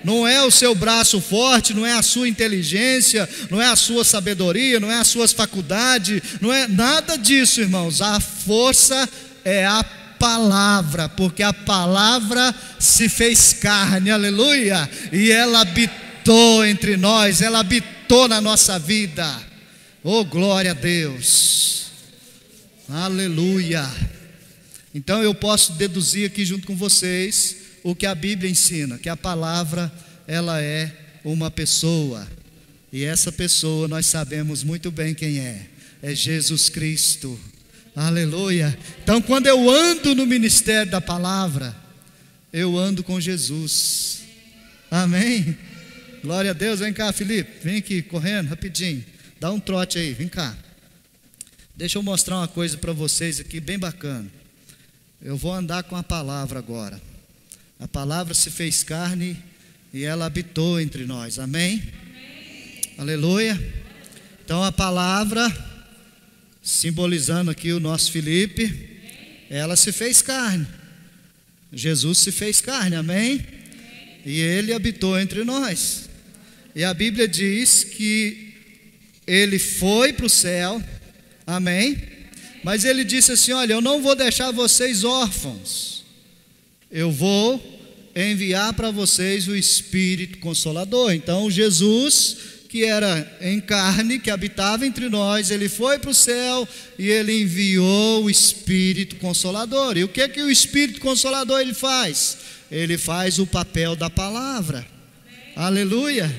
Não é o seu braço forte, não é a sua inteligência, não é a sua sabedoria, não é as suas faculdades, não é nada disso, irmãos. A força é a palavra, porque a palavra se fez carne, aleluia, e ela habitou entre nós, ela habitou na nossa vida. Oh, glória a Deus, aleluia. Então eu posso deduzir aqui junto com vocês o que a Bíblia ensina, que a palavra, ela é uma pessoa, e essa pessoa nós sabemos muito bem quem é Jesus Cristo. Aleluia. Então quando eu ando no ministério da palavra, eu ando com Jesus. Amém. Glória a Deus. Vem cá, Felipe, vem aqui correndo rapidinho, dá um trote aí, vem cá. Deixa eu mostrar uma coisa para vocês aqui bem bacana. Eu vou andar com a palavra agora. A palavra se fez carne e ela habitou entre nós. Amém? Aleluia. Então a palavra, simbolizando aqui o nosso Felipe, ela se fez carne. Jesus se fez carne, amém? E ele habitou entre nós. E a Bíblia diz que ele foi para o céu, amém? Mas ele disse assim: olha, eu não vou deixar vocês órfãos, eu vou enviar para vocês o Espírito Consolador. Então Jesus, que era em carne, que habitava entre nós, ele foi para o céu e ele enviou o Espírito Consolador. E o que o Espírito Consolador ele faz? Ele faz o papel da palavra. Aleluia.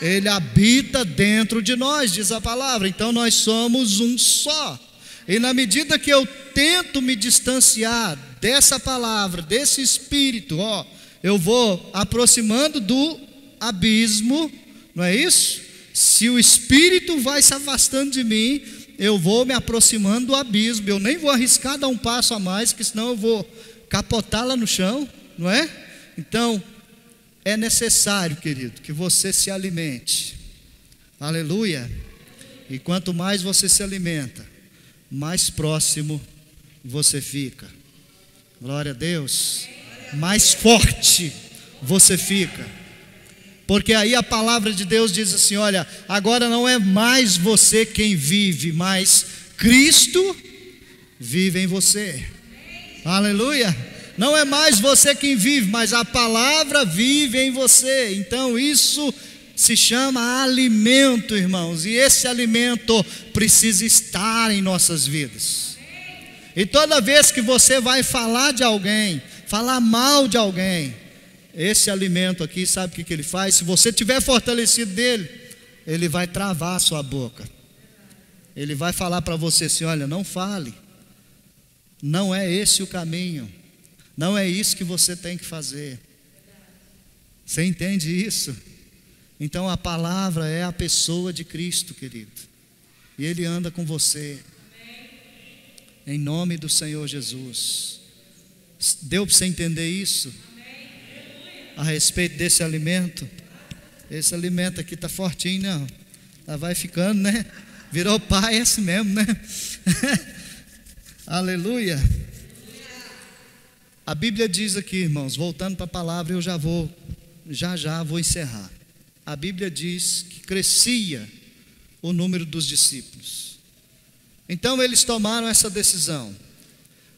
Ele habita dentro de nós, diz a palavra. Então nós somos um só. E na medida que eu tento me distanciar dessa palavra, desse Espírito, eu vou aproximando do abismo, não é isso? Se o Espírito vai se afastando de mim, eu vou me aproximando do abismo. Eu nem vou arriscar dar um passo a mais, que senão eu vou capotar lá no chão, não é? Então, é necessário, querido, que você se alimente. Aleluia. E quanto mais você se alimenta, mais próximo você fica. Glória a Deus. Mais forte você fica. Porque aí a palavra de Deus diz assim: olha, agora não é mais você quem vive, mas Cristo vive em você. Aleluia. Não é mais você quem vive, mas a palavra vive em você. Então isso se chama alimento, irmãos. E esse alimento precisa estar em nossas vidas. E toda vez que você vai falar de alguém, falar mal de alguém, esse alimento aqui, sabe o que ele faz? Se você tiver fortalecido dele, ele vai travar a sua boca. Ele vai falar para você assim: olha, não fale. Não é esse o caminho. Não é isso que você tem que fazer. Você entende isso? Então a palavra é a pessoa de Cristo, querido. E Ele anda com você. Em nome do Senhor Jesus. Deu para você entender isso? A respeito desse alimento? Esse alimento aqui está fortinho, não? Tá, vai ficando, né? Virou pai, é assim mesmo, né? Aleluia. A Bíblia diz aqui, irmãos, voltando para a palavra, eu já vou encerrar. A Bíblia diz que crescia o número dos discípulos. Então eles tomaram essa decisão: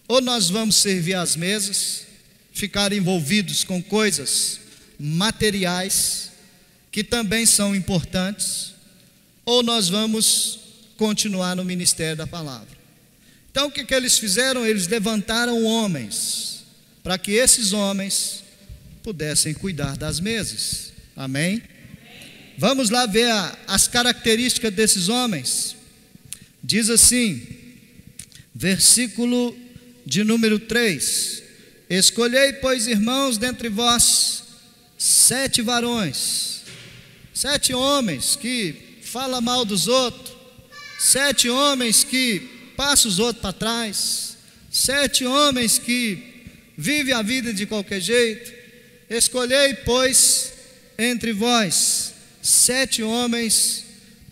ou nós vamos servir às mesas, ficar envolvidos com coisas materiais, que também são importantes, ou nós vamos continuar no ministério da palavra. Então o que eles fizeram? Eles levantaram homens, para que esses homens pudessem cuidar das mesas. Amém? Vamos lá ver as características desses homens. Diz assim, versículo de número 3: escolhei, pois, irmãos, dentre vós 7 varões, 7 homens que falam mal dos outros, 7 homens que passam os outros para trás, 7 homens que vivem a vida de qualquer jeito. Escolhei, pois, entre vós 7 homens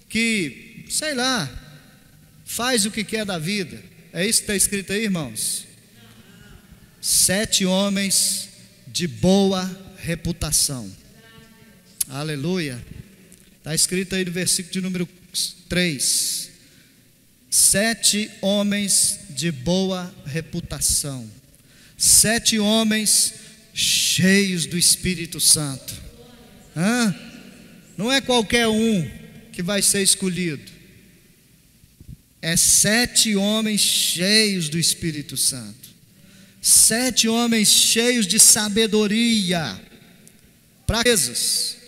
que, sei lá, faz o que quer da vida. É isso que está escrito aí, irmãos? 7 homens de boa reputação. Aleluia. Está escrito aí no versículo de número 3: 7 homens de boa reputação. 7 homens cheios do Espírito Santo. Não é qualquer um que vai ser escolhido. É 7 homens cheios do Espírito Santo. 7 homens cheios de sabedoria. Para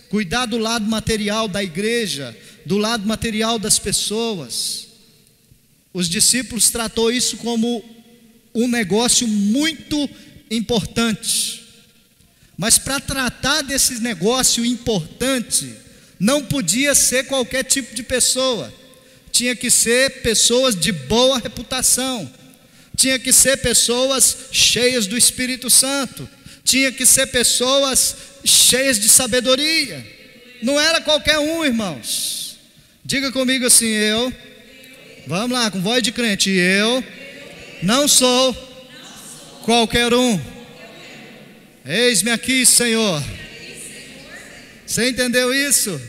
cuidar do lado material da igreja, do lado material das pessoas. Os discípulos tratou isso como um negócio muito importante. Mas para tratar desse negócio importante, não podia ser qualquer tipo de pessoa. Tinha que ser pessoas de boa reputação. Tinha que ser pessoas cheias do Espírito Santo. Tinha que ser pessoas cheias de sabedoria. Não era qualquer um, irmãos. Diga comigo assim: eu. Vamos lá, com voz de crente. Eu não sou qualquer um. Eis-me aqui, Senhor. Você entendeu isso?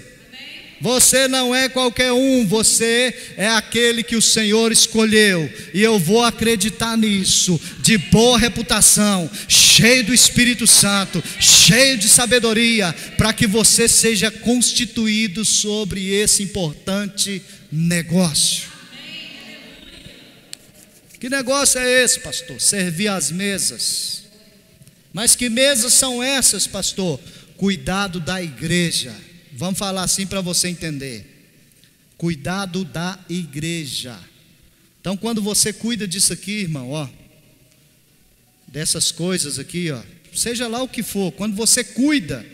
Você não é qualquer um, você é aquele que o Senhor escolheu. E eu vou acreditar nisso. De boa reputação, cheio do Espírito Santo, cheio de sabedoria, para que você seja constituído sobre esse importante negócio. Que negócio é esse, pastor? Servir às mesas. Mas que mesas são essas, pastor? Cuidado da igreja. Vamos falar assim para você entender. Cuidado da igreja. Então, quando você cuida disso aqui, irmão, ó, dessas coisas aqui, ó, seja lá o que for, quando você cuida,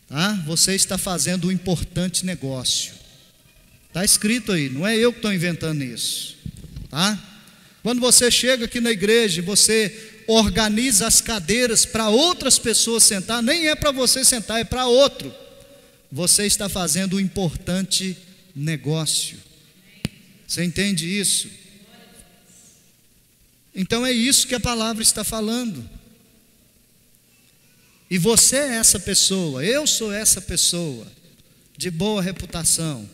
tá? Você está fazendo um importante negócio. Está escrito aí, não é eu que estou inventando isso, tá? Quando você chega aqui na igreja, você organiza as cadeiras para outras pessoas sentar, nem é para você sentar, é para outro. Você está fazendo um importante negócio. Você entende isso? Então é isso que a palavra está falando. E você é essa pessoa, eu sou essa pessoa, de boa reputação,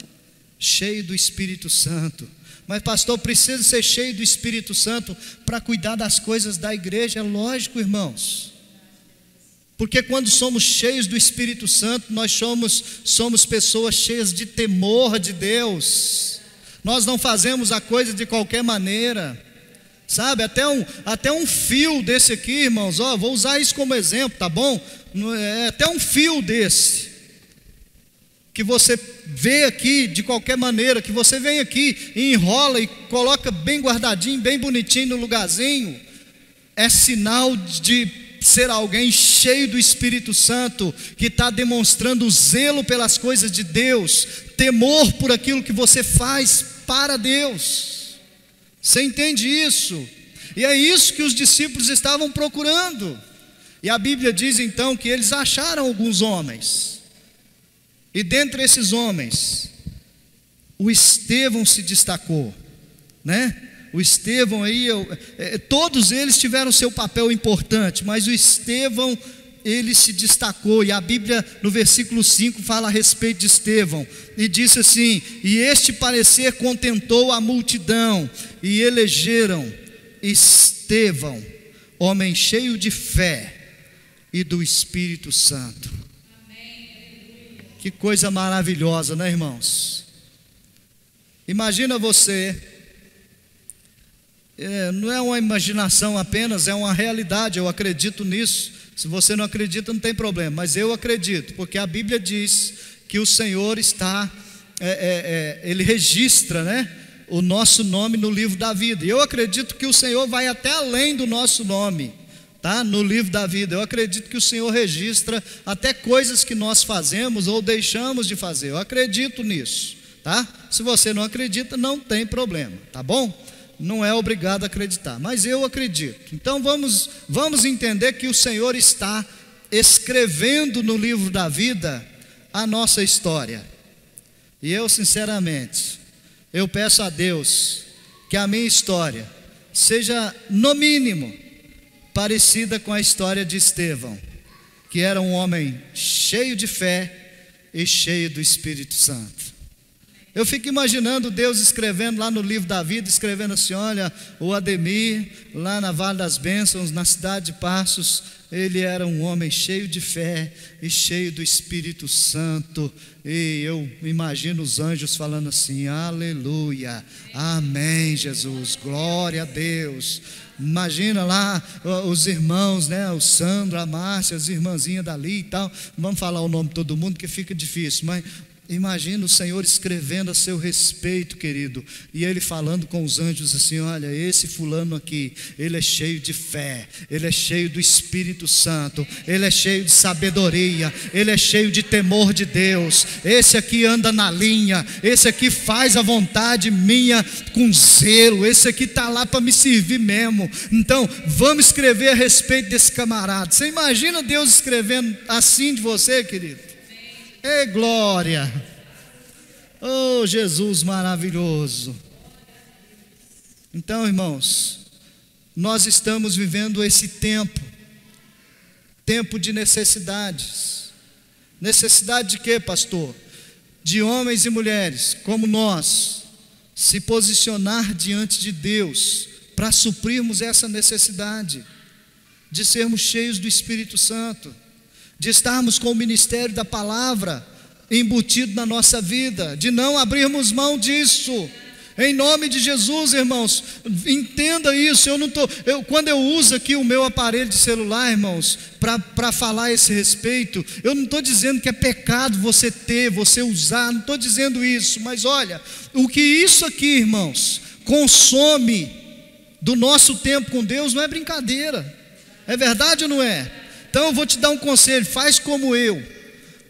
cheio do Espírito Santo. Mas pastor, preciso ser cheio do Espírito Santo para cuidar das coisas da igreja. É lógico, irmãos, porque quando somos cheios do Espírito Santo, nós somos pessoas cheias de temor de Deus. Nós não fazemos a coisa de qualquer maneira, sabe? Até um fio desse aqui, irmãos, vou usar isso como exemplo, tá bom? Até um fio desse que você vê aqui de qualquer maneira, que você vem aqui e enrola e coloca bem guardadinho, bem bonitinho no lugarzinho, é sinal de ser alguém cheio do Espírito Santo, que está demonstrando zelo pelas coisas de Deus, temor por aquilo que você faz para Deus. Você entende isso? E é isso que os discípulos estavam procurando. E a Bíblia diz então que eles acharam alguns homens, e dentre esses homens, o Estevão se destacou, né? O Estevão aí, todos eles tiveram seu papel importante, mas o Estevão, ele se destacou. E a Bíblia no versículo 5 fala a respeito de Estevão, e disse assim: e este parecer contentou a multidão, e elegeram Estevão, homem cheio de fé e do Espírito Santo. Que coisa maravilhosa, né, irmãos? Imagina você, não é uma imaginação apenas, é uma realidade. Eu acredito nisso. Se você não acredita, não tem problema, mas eu acredito, porque a Bíblia diz que o Senhor está, Ele registra, né, o nosso nome no livro da vida. E eu acredito que o Senhor vai até além do nosso nome, tá? No livro da vida. Eu acredito que o Senhor registra até coisas que nós fazemos ou deixamos de fazer. Eu acredito nisso, tá? Se você não acredita, não tem problema, tá bom? Não é obrigado a acreditar, mas eu acredito. Então vamos entender que o Senhor está escrevendo no livro da vida a nossa história. E eu sinceramente, eu peço a Deus que a minha história seja no mínimo parecida com a história de Estevão, que era um homem cheio de fé e cheio do Espírito Santo. Eu fico imaginando Deus escrevendo lá no livro da vida, escrevendo assim: olha, o Ademir, lá na Vale das Bênçãos, na cidade de Passos, ele era um homem cheio de fé e cheio do Espírito Santo. E eu imagino os anjos falando assim: aleluia, amém, Jesus, glória a Deus. Imagina lá os irmãos, né? O Sandro, a Márcia, as irmãzinhas dali e tal. Não vamos falar o nome de todo mundo que fica difícil, mas imagina o Senhor escrevendo a seu respeito, querido, e Ele falando com os anjos assim: olha, esse fulano aqui, ele é cheio de fé, ele é cheio do Espírito Santo, ele é cheio de sabedoria, ele é cheio de temor de Deus, esse aqui anda na linha, esse aqui faz a vontade minha com zelo, esse aqui está lá para me servir mesmo. Então vamos escrever a respeito desse camarada. Você imagina Deus escrevendo assim de você, querido? Ei, glória! Oh, Jesus maravilhoso! Então, irmãos, nós estamos vivendo esse tempo de necessidades. Necessidade de quê, pastor? De homens e mulheres como nós se posicionar diante de Deus para suprirmos essa necessidade de sermos cheios do Espírito Santo, de estarmos com o ministério da palavra embutido na nossa vida, de não abrirmos mão disso, em nome de Jesus, irmãos. Entenda isso. Quando eu uso aqui o meu aparelho de celular, irmãos, para falar a esse respeito, eu não estou dizendo que é pecado você ter, você usar, não estou dizendo isso, mas olha, o que isso aqui, irmãos, consome do nosso tempo com Deus não é brincadeira. É verdade ou não é? Então eu vou te dar um conselho, faz como eu.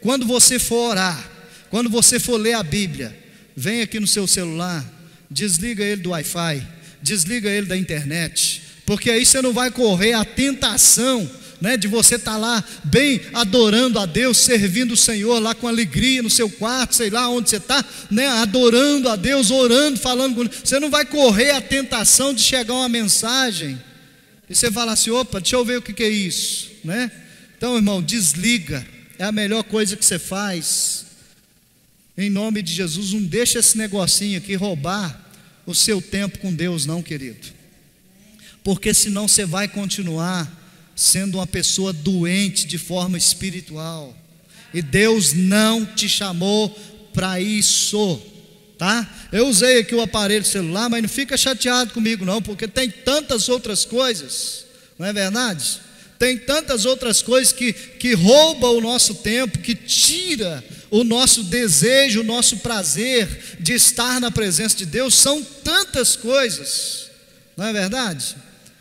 Quando você for orar, quando você for ler a Bíblia, vem aqui no seu celular, desliga ele do Wi-Fi, desliga ele da internet, porque aí você não vai correr a tentação, né, de você estar lá bem adorando a Deus, servindo o Senhor lá com alegria no seu quarto, sei lá onde você está, né, adorando a Deus, orando, falando com Ele. Você não vai correr a tentação de chegar uma mensagem e você falar assim: opa, deixa eu ver o que é isso, né? Então, irmão, desliga, é a melhor coisa que você faz. Em nome de Jesus, não deixa esse negocinho aqui roubar o seu tempo com Deus, não, querido, porque senão você vai continuar sendo uma pessoa doente de forma espiritual, e Deus não te chamou para isso, tá? Eu usei aqui o aparelho celular, mas não fica chateado comigo não, porque tem tantas outras coisas, não é verdade? Tem tantas outras coisas que roubam o nosso tempo, que tira o nosso desejo, o nosso prazer de estar na presença de Deus. São tantas coisas, não é verdade?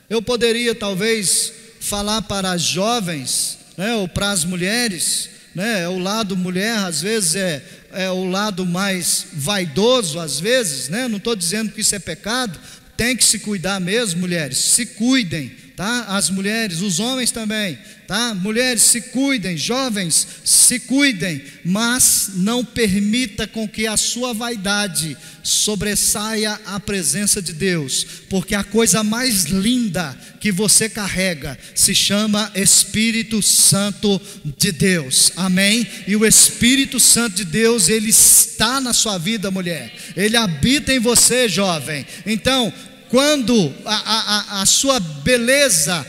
Eu poderia talvez falar para as jovens, né, ou para as mulheres, né, o lado mulher às vezes é o lado mais vaidoso, às vezes, né, não estou dizendo que isso é pecado, tem que se cuidar mesmo, mulheres, se cuidem, tá? As mulheres, os homens também, tá? Mulheres, se cuidem, jovens, se cuidem, mas não permita com que a sua vaidade sobressaia a presença de Deus, porque a coisa mais linda que você carrega se chama Espírito Santo de Deus, amém? E o Espírito Santo de Deus, ele está na sua vida, mulher, ele habita em você, jovem. Então, quando a sua beleza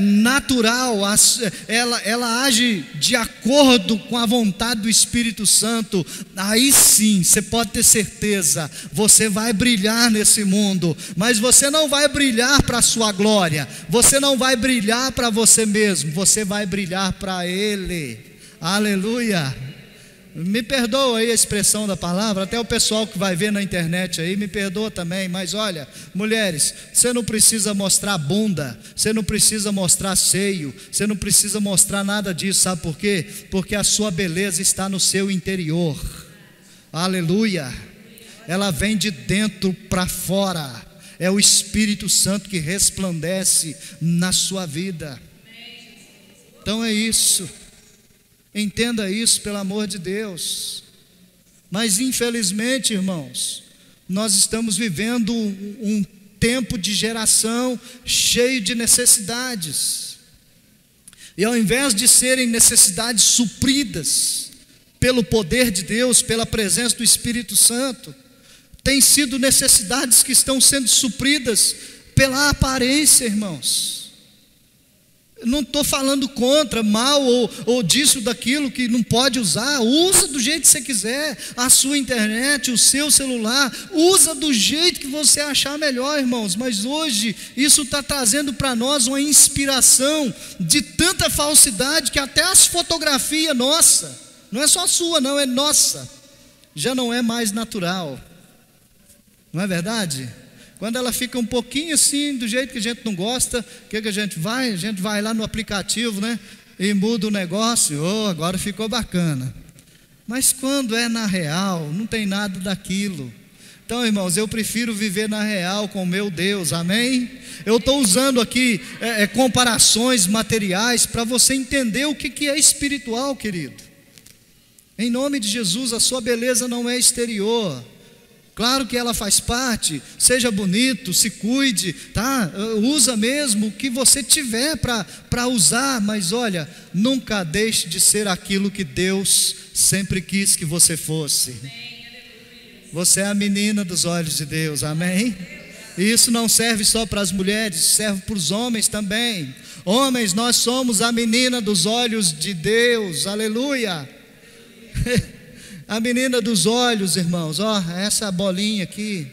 natural, ela age de acordo com a vontade do Espírito Santo, aí sim, você pode ter certeza, você vai brilhar nesse mundo, mas você não vai brilhar para a sua glória, você não vai brilhar para você mesmo, você vai brilhar para Ele, aleluia. Me perdoa aí a expressão da palavra, até o pessoal que vai ver na internet aí, me perdoa também, mas olha, mulheres, você não precisa mostrar bunda, você não precisa mostrar seio, você não precisa mostrar nada disso, sabe por quê? Porque a sua beleza está no seu interior, aleluia, ela vem de dentro para fora, é o Espírito Santo que resplandece na sua vida. Então é isso. Entenda isso, pelo amor de Deus. Mas infelizmente, irmãos, nós estamos vivendo um tempo de geração cheio de necessidades, e ao invés de serem necessidades supridas pelo poder de Deus, pela presença do Espírito Santo, tem sido necessidades que estão sendo supridas pela aparência, irmãos. Não estou falando contra, mal ou disso, daquilo que não pode usar. Usa do jeito que você quiser, a sua internet, o seu celular, usa do jeito que você achar melhor, irmãos. Mas hoje isso está trazendo para nós uma inspiração de tanta falsidade, que até as fotografias nossa, não é só sua não, é nossa, já não é mais natural, não é verdade? Quando ela fica um pouquinho assim, do jeito que a gente não gosta, o que a gente vai? A gente vai lá no aplicativo, né? E muda o negócio, agora ficou bacana. Mas quando é na real, não tem nada daquilo. Então, irmãos, eu prefiro viver na real com o meu Deus, amém? Eu estou usando aqui comparações materiais para você entender o que é espiritual, querido. Em nome de Jesus, a sua beleza não é exterior. Claro que ela faz parte, seja bonito, se cuide, tá? Usa mesmo o que você tiver para usar, mas olha, nunca deixe de ser aquilo que Deus sempre quis que você fosse. Você é a menina dos olhos de Deus, amém? E isso não serve só para as mulheres, serve para os homens também. Homens, nós somos a menina dos olhos de Deus, aleluia. A menina dos olhos, irmãos, essa bolinha aqui,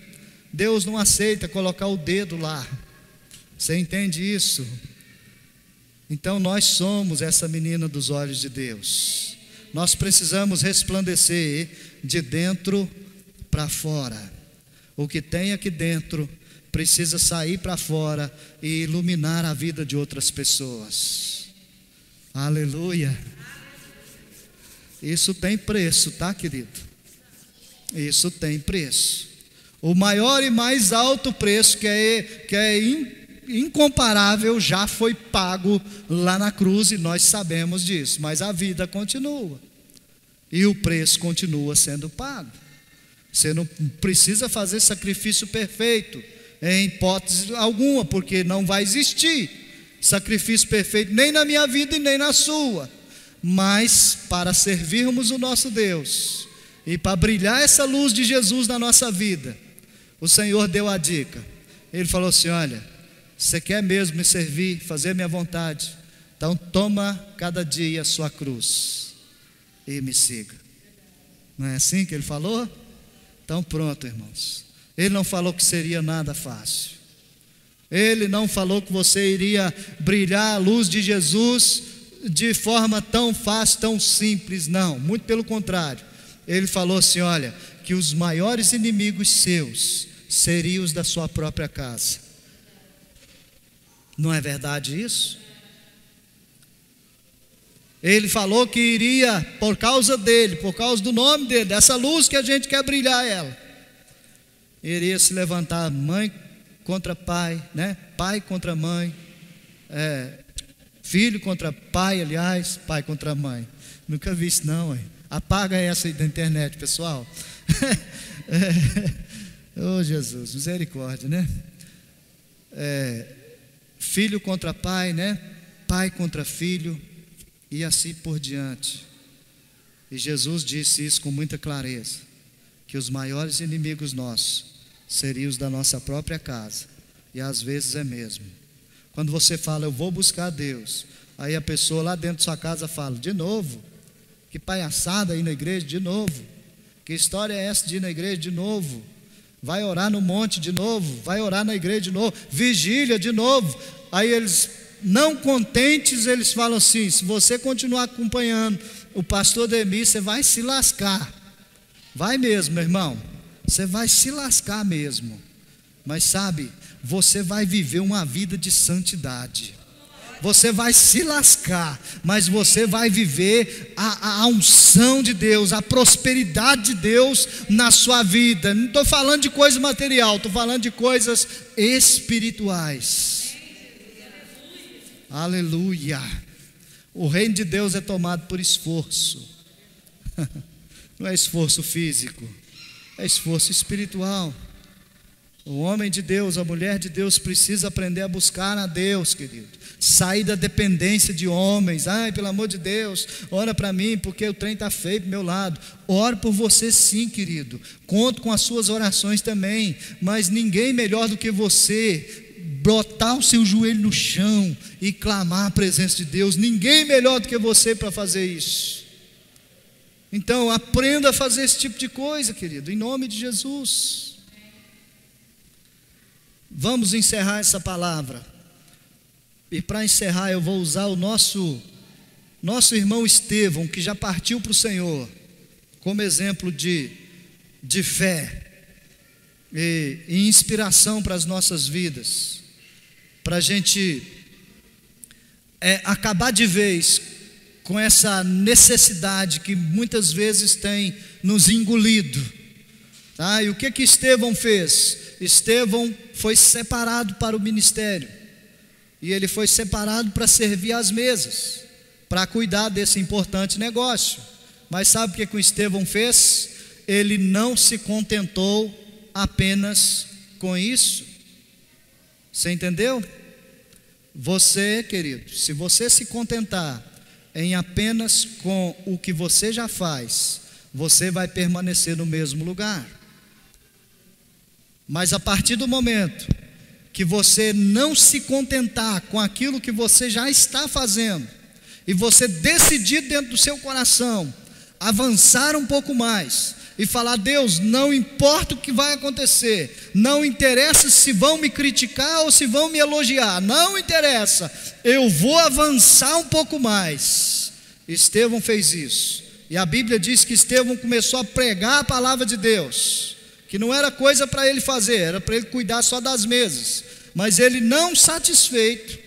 Deus não aceita colocar o dedo lá. Você entende isso? Então nós somos essa menina dos olhos de Deus. Nós precisamos resplandecer de dentro para fora. O que tem aqui dentro precisa sair para fora e iluminar a vida de outras pessoas. Aleluia. Isso tem preço, tá, querido? Isso tem preço. O maior e mais alto preço, que é incomparável, já foi pago lá na cruz, e nós sabemos disso. Mas a vida continua, e o preço continua sendo pago. Você não precisa fazer sacrifício perfeito, em hipótese alguma, porque não vai existir sacrifício perfeito, nem na minha vida e nem na sua. Mas para servirmos o nosso Deus, e para brilhar essa luz de Jesus na nossa vida, o Senhor deu a dica. Ele falou assim: olha, você quer mesmo me servir, fazer a minha vontade? Então toma cada dia a sua cruz e me siga. Não é assim que ele falou? Então pronto, irmãos. Ele não falou que seria nada fácil. Ele não falou que você iria brilhar a luz de Jesus de forma tão fácil, tão simples. Não, muito pelo contrário. Ele falou assim: olha, que os maiores inimigos seus seriam os da sua própria casa. Não é verdade isso? Ele falou que iria, por causa dele, por causa do nome dele, dessa luz que a gente quer brilhar ela, iria se levantar mãe contra pai, né? Pai contra mãe, filho contra pai, aliás, pai contra mãe. Nunca vi isso não, hein? Apaga essa aí da internet, pessoal. Oh Jesus, misericórdia, né? Filho contra pai, né? Pai contra filho, e assim por diante. E Jesus disse isso com muita clareza, que os maiores inimigos nossos seriam os da nossa própria casa. E às vezes é mesmo. Quando você fala, eu vou buscar Deus, aí a pessoa lá dentro da sua casa fala: de novo? Que palhaçada ir na igreja de novo? Que história é essa de ir na igreja de novo? Vai orar no monte de novo? Vai orar na igreja de novo? Vigília de novo? Aí eles, não contentes, eles falam assim: se você continuar acompanhando o pastor Demir, você vai se lascar. Vai mesmo, meu irmão, você vai se lascar mesmo. Mas sabe, você vai viver uma vida de santidade. Você vai se lascar, mas você vai viver a unção de Deus, a prosperidade de Deus na sua vida. Não estou falando de coisa material, estou falando de coisas espirituais. Aleluia. O reino de Deus é tomado por esforço. Não é esforço físico, é esforço espiritual. O homem de Deus, a mulher de Deus precisa aprender a buscar a Deus, querido. Sair da dependência de homens. Ai, pelo amor de Deus, ora para mim, porque o trem está feio do meu lado. Oro por você sim, querido. Conto com as suas orações também. Mas ninguém melhor do que você botar o seu joelho no chão e clamar a presença de Deus. Ninguém melhor do que você para fazer isso. Então aprenda a fazer esse tipo de coisa, querido, em nome de Jesus. Vamos encerrar essa palavra. E para encerrar eu vou usar o nosso irmão Estevão, que já partiu para o Senhor, como exemplo de fé e inspiração para as nossas vidas, para a gente acabar de vez com essa necessidade que muitas vezes tem nos engolido, tá? E o que Estevão fez? Estevão foi separado para o ministério, e ele foi separado para servir às mesas, para cuidar desse importante negócio. Mas sabe o que o Estevão fez? Ele não se contentou apenas com isso. Você entendeu? Você, querido, se você se contentar em apenas com o que você já faz, você vai permanecer no mesmo lugar. Mas a partir do momento que você não se contentar com aquilo que você já está fazendo, e você decidir dentro do seu coração avançar um pouco mais e falar: Deus, não importa o que vai acontecer, não interessa se vão me criticar ou se vão me elogiar, não interessa, eu vou avançar um pouco mais. Estevão fez isso, e a Bíblia diz que Estevão começou a pregar a palavra de Deus, que não era coisa para ele fazer, era para ele cuidar só das mesas. Mas ele, não satisfeito,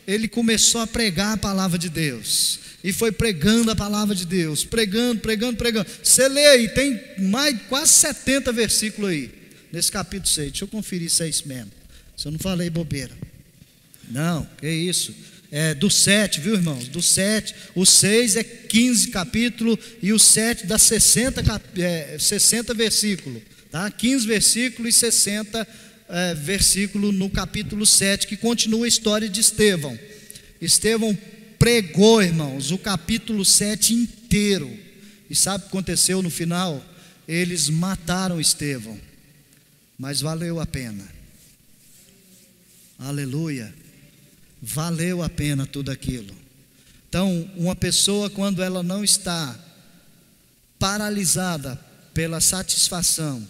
ele começou a pregar a palavra de Deus. E foi pregando a palavra de Deus, pregando. Você lê aí, tem quase 70 versículos aí, nesse capítulo 6. Deixa eu conferir se é isso mesmo, se eu não falei bobeira. Não, que isso. É do 7, viu, irmãos? Do 7, o 6 é 15 capítulos e o 7 dá 60 versículos, tá? 15 versículos e 60 versículos no capítulo 7, que continua a história de Estevão. Estevão pregou, irmãos, o capítulo 7 inteiro. E sabe o que aconteceu no final? Eles mataram Estevão, mas valeu a pena. Aleluia. Valeu a pena tudo aquilo. Então, uma pessoa, quando ela não está paralisada pela satisfação,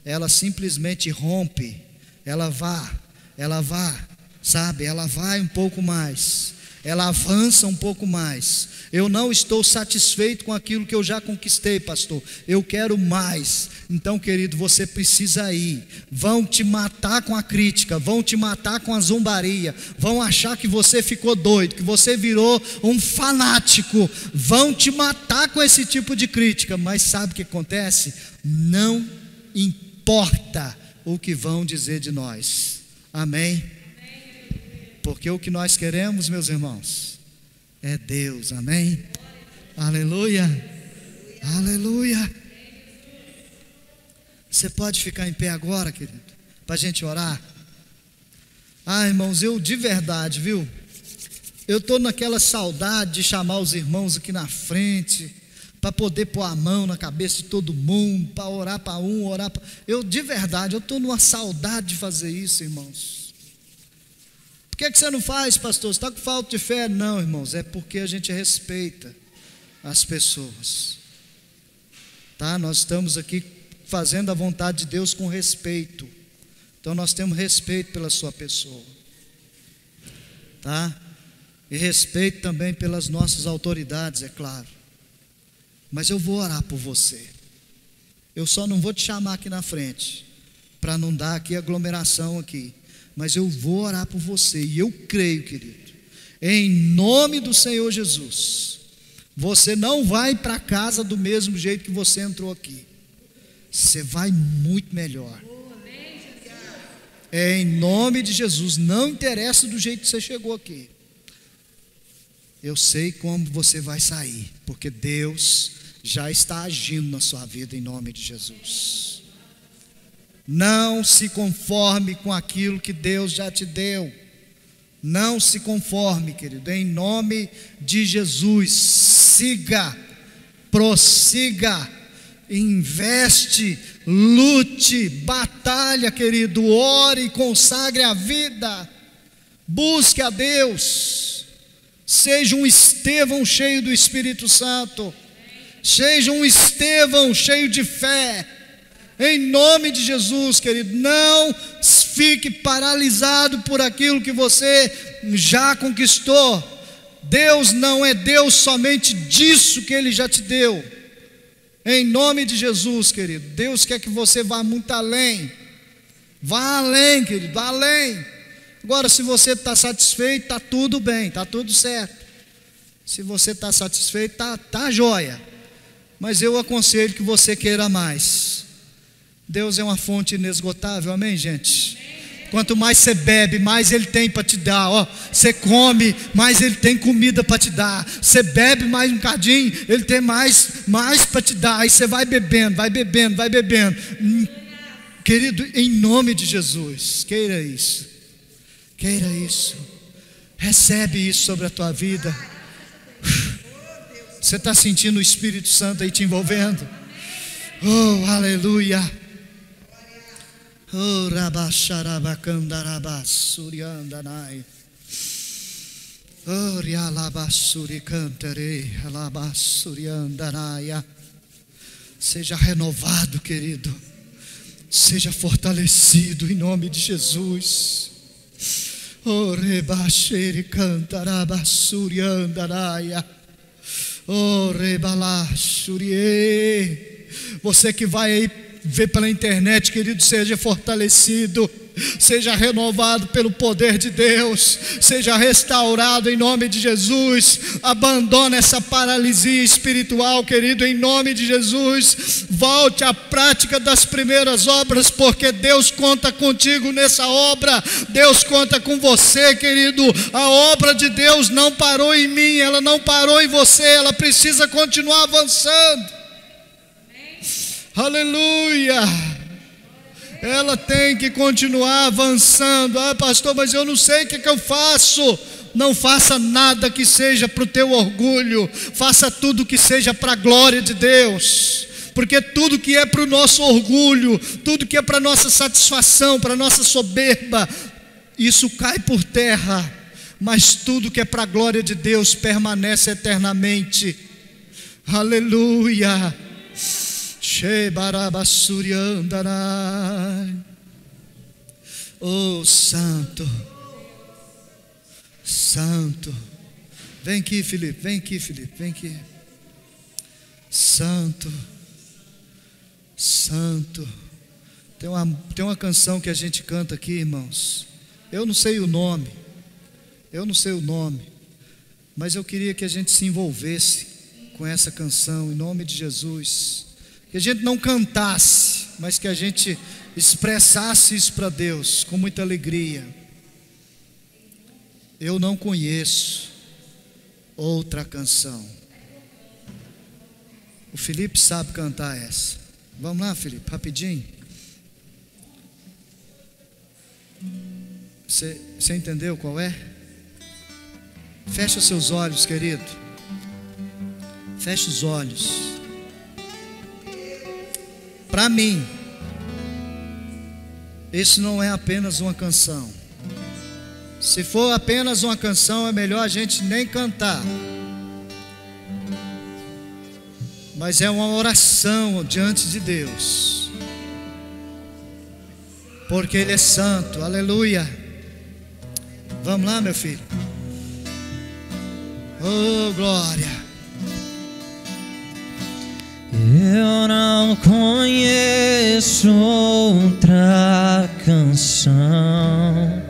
ela simplesmente rompe, ela vai um pouco mais, ela avança um pouco mais. Eu não estou satisfeito com aquilo que eu já conquistei, pastor, eu quero mais. Então, querido, você precisa ir. Vão te matar com a crítica, vão te matar com a zombaria, vão achar que você ficou doido, que você virou um fanático, vão te matar com esse tipo de crítica. Mas sabe o que acontece? Não importa o que vão dizer de nós. Amém? Porque o que nós queremos, meus irmãos, é Deus. Amém? Aleluia. Aleluia. Você pode ficar em pé agora, querido, para a gente orar? Irmãos, eu de verdade, viu? Eu estou naquela saudade de chamar os irmãos aqui na frente, para poder pôr a mão na cabeça de todo mundo, para orar para um, orar para... Eu de verdade, eu estou numa saudade de fazer isso, irmãos. Por que você não faz, pastor? Você está com falta de fé? Não, irmãos, é porque a gente respeita as pessoas, tá? Nós estamos aqui fazendo a vontade de Deus com respeito. Então nós temos respeito pela sua pessoa, tá? E respeito também pelas nossas autoridades, é claro. Mas eu vou orar por você. Eu só não vou te chamar aqui na frente, para não dar aqui aglomeração aqui. Mas eu vou orar por você. E eu creio, querido, em nome do Senhor Jesus, você não vai para casa do mesmo jeito que você entrou aqui. Você vai muito melhor. Em nome de Jesus. Não interessa do jeito que você chegou aqui. Eu sei como você vai sair, porque Deus já está agindo na sua vida em nome de Jesus. Não se conforme com aquilo que Deus já te deu. Não se conforme, querido, em nome de Jesus. Siga, prossiga, investe, lute, batalha, querido, ore e consagre a vida. Busque a Deus. Seja um Estevão cheio do Espírito Santo. Seja um Estevão cheio de fé. Em nome de Jesus, querido, não fique paralisado por aquilo que você já conquistou. Deus não é Deus somente disso que Ele já te deu. Em nome de Jesus, querido, Deus quer que você vá muito além. Vá além, querido, vá além. Agora, se você está satisfeito, está tudo bem, está tudo certo. Se você está satisfeito, está jóia. Mas eu aconselho que você queira mais. Deus é uma fonte inesgotável, amém, gente? Quanto mais você bebe, mais Ele tem para te dar. Você come, mais Ele tem comida para te dar. Você bebe mais um bocadinho, Ele tem mais para te dar. Aí você vai bebendo. Querido, em nome de Jesus, queira isso. Recebe isso sobre a tua vida. Você está sentindo o Espírito Santo aí te envolvendo? Oh, aleluia. Oh, rabacharabacandarabassuriandanai. Oh, rialabassuricantere, alabassuriandanaia. Seja renovado, querido. Seja fortalecido em nome de Jesus. Oh, rebaxere cantarabassuriandanaia. Oh, rebalaxurie. Você que vai aí vê pela internet, querido, seja fortalecido, seja renovado pelo poder de Deus, seja restaurado em nome de Jesus. Abandona essa paralisia espiritual, querido, em nome de Jesus. Volte à prática das primeiras obras, porque Deus conta contigo nessa obra. Deus conta com você, querido. A obra de Deus não parou em mim, ela não parou em você, ela precisa continuar avançando. Aleluia. Ela tem que continuar avançando. Ah, pastor, mas eu não sei o que eu faço. Não faça nada que seja para o teu orgulho. Faça tudo que seja para a glória de Deus. Porque tudo que é para o nosso orgulho, tudo que é para a nossa satisfação, para a nossa soberba, isso cai por terra. Mas tudo que é para a glória de Deus permanece eternamente. Aleluia. Oh, santo, santo. Vem aqui, Felipe, vem aqui, Felipe, vem aqui. Santo, santo. Tem uma canção que a gente canta aqui, irmãos. Eu não sei o nome, mas eu queria que a gente se envolvesse com essa canção, em nome de Jesus. Que a gente não cantasse, mas que a gente expressasse isso para Deus com muita alegria. Eu não conheço outra canção. O Felipe sabe cantar essa. Vamos lá, Felipe, rapidinho. Você entendeu qual é? Fecha seus olhos, querido. Fecha os olhos. Para mim, isso não é apenas uma canção. Se for apenas uma canção, é melhor a gente nem cantar. Mas é uma oração diante de Deus, porque Ele é santo, aleluia. Vamos lá, meu filho. Oh, glória. Eu não conheço outra canção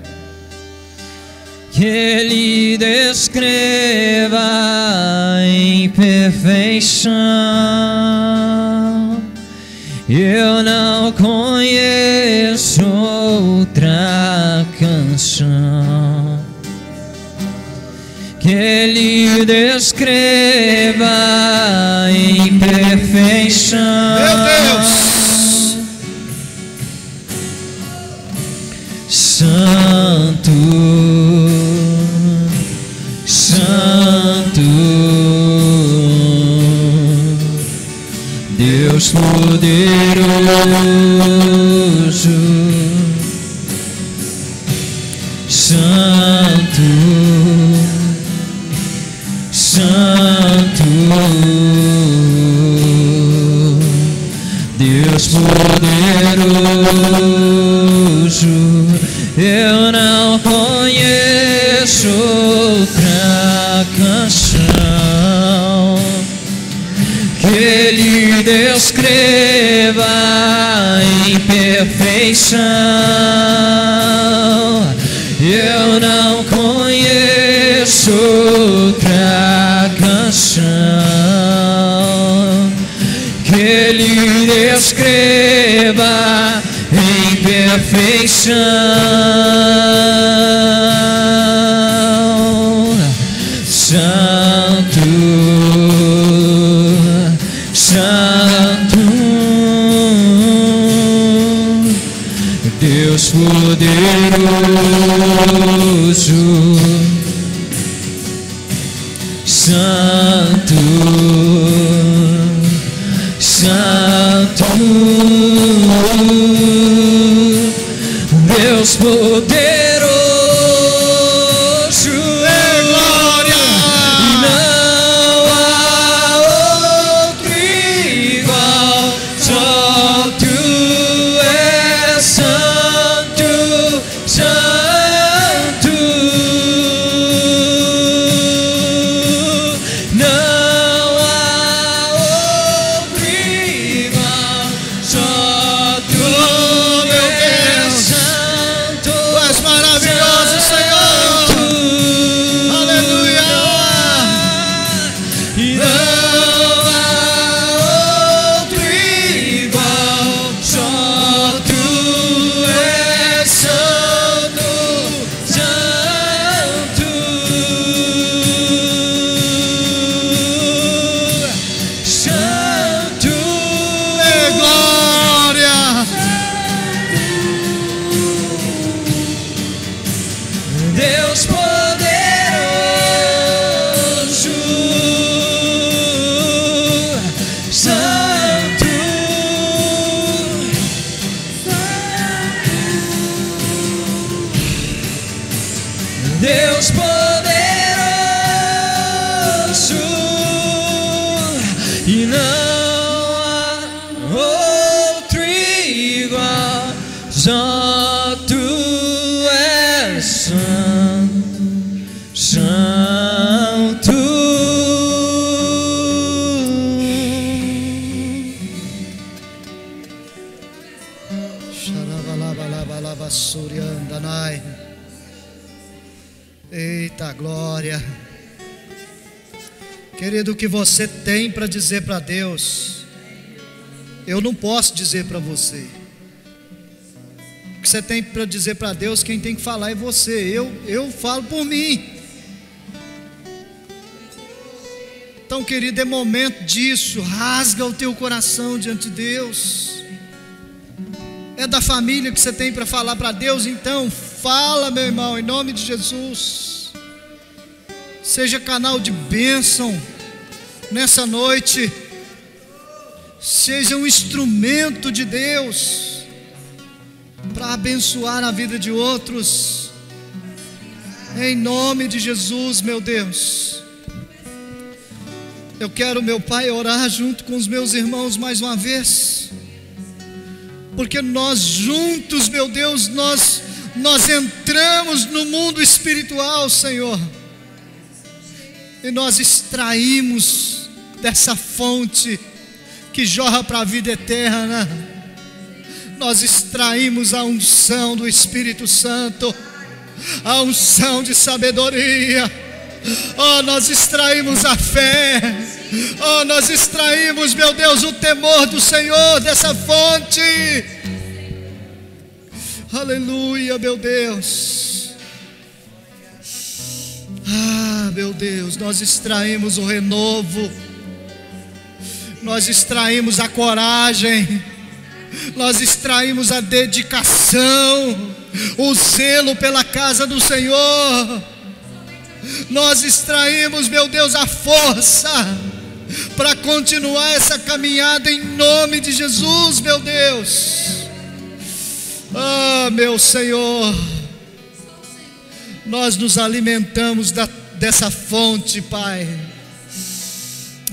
que Ele descreva em perfeição. Eu não conheço outra canção que Ele descreva em perfeição. Meu Deus! Santo, Santo, Deus poderoso, Santo, Santo, Deus poderoso. Eu não conheço outra canção que Ele descreva em perfeição. Eu não conheço outra canção que Ele descreva em perfeição. Santo, Santo, Deus poderoso, Santo, Santo, Deus poderoso, É glória! não há outro igual, só Tu és santo, santo, não há outro igual, só e não há outro igual. Só tu és santo, santo. Xarabalabalabalabasuriandanai. Eita glória. Querido, o que você tem para dizer para Deus, eu não posso dizer para você. O que você tem para dizer para Deus, quem tem que falar é você. Eu falo por mim. Então, querido, é momento disso. Rasga o teu coração diante de Deus. É da família que você tem para falar para Deus, então fala, meu irmão, em nome de Jesus. Seja canal de bênção nessa noite. Seja um instrumento de Deus para abençoar a vida de outros. Em nome de Jesus, meu Deus. Eu quero, meu Pai, orar junto com os meus irmãos mais uma vez. Porque nós juntos, meu Deus, nós entramos no mundo espiritual, Senhor. E nós extraímos dessa fonte que jorra para a vida eterna. Nós extraímos a unção do Espírito Santo, a unção de sabedoria. Oh, nós extraímos a fé. Oh, nós extraímos, meu Deus, o temor do Senhor dessa fonte. Aleluia, meu Deus. Ah, meu Deus, nós extraímos o renovo, nós extraímos a coragem, nós extraímos a dedicação, o zelo pela casa do Senhor. Nós extraímos, meu Deus, a força para continuar essa caminhada em nome de Jesus, meu Deus. Ah, meu Senhor, nós nos alimentamos dessa fonte, Pai.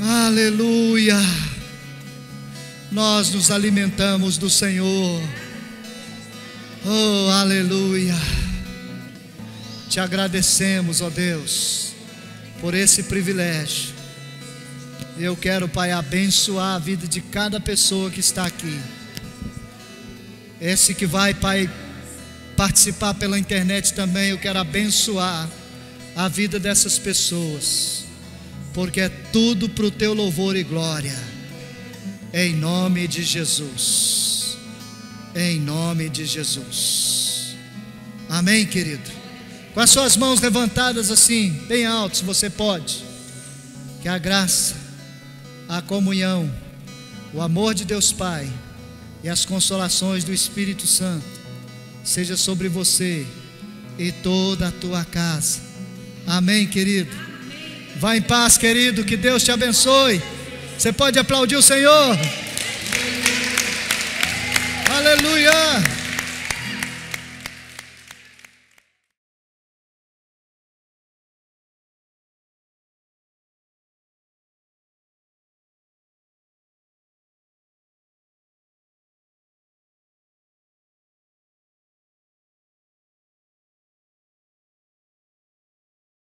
Aleluia. Nós nos alimentamos do Senhor. Oh, aleluia. Te agradecemos, ó Deus, por esse privilégio. Eu quero, Pai, abençoar a vida de cada pessoa que está aqui. Esse que vai, Pai, participar pela internet também, eu quero abençoar a vida dessas pessoas, porque é tudo para o teu louvor e glória, em nome de Jesus, em nome de Jesus. Amém, querido? Com as suas mãos levantadas assim, bem alto, se você pode. Que a graça, a comunhão, o amor de Deus Pai e as consolações do Espírito Santo seja sobre você e toda a tua casa. Amém, querido? Vá em paz, querido, que Deus te abençoe. Você pode aplaudir o Senhor. Aleluia.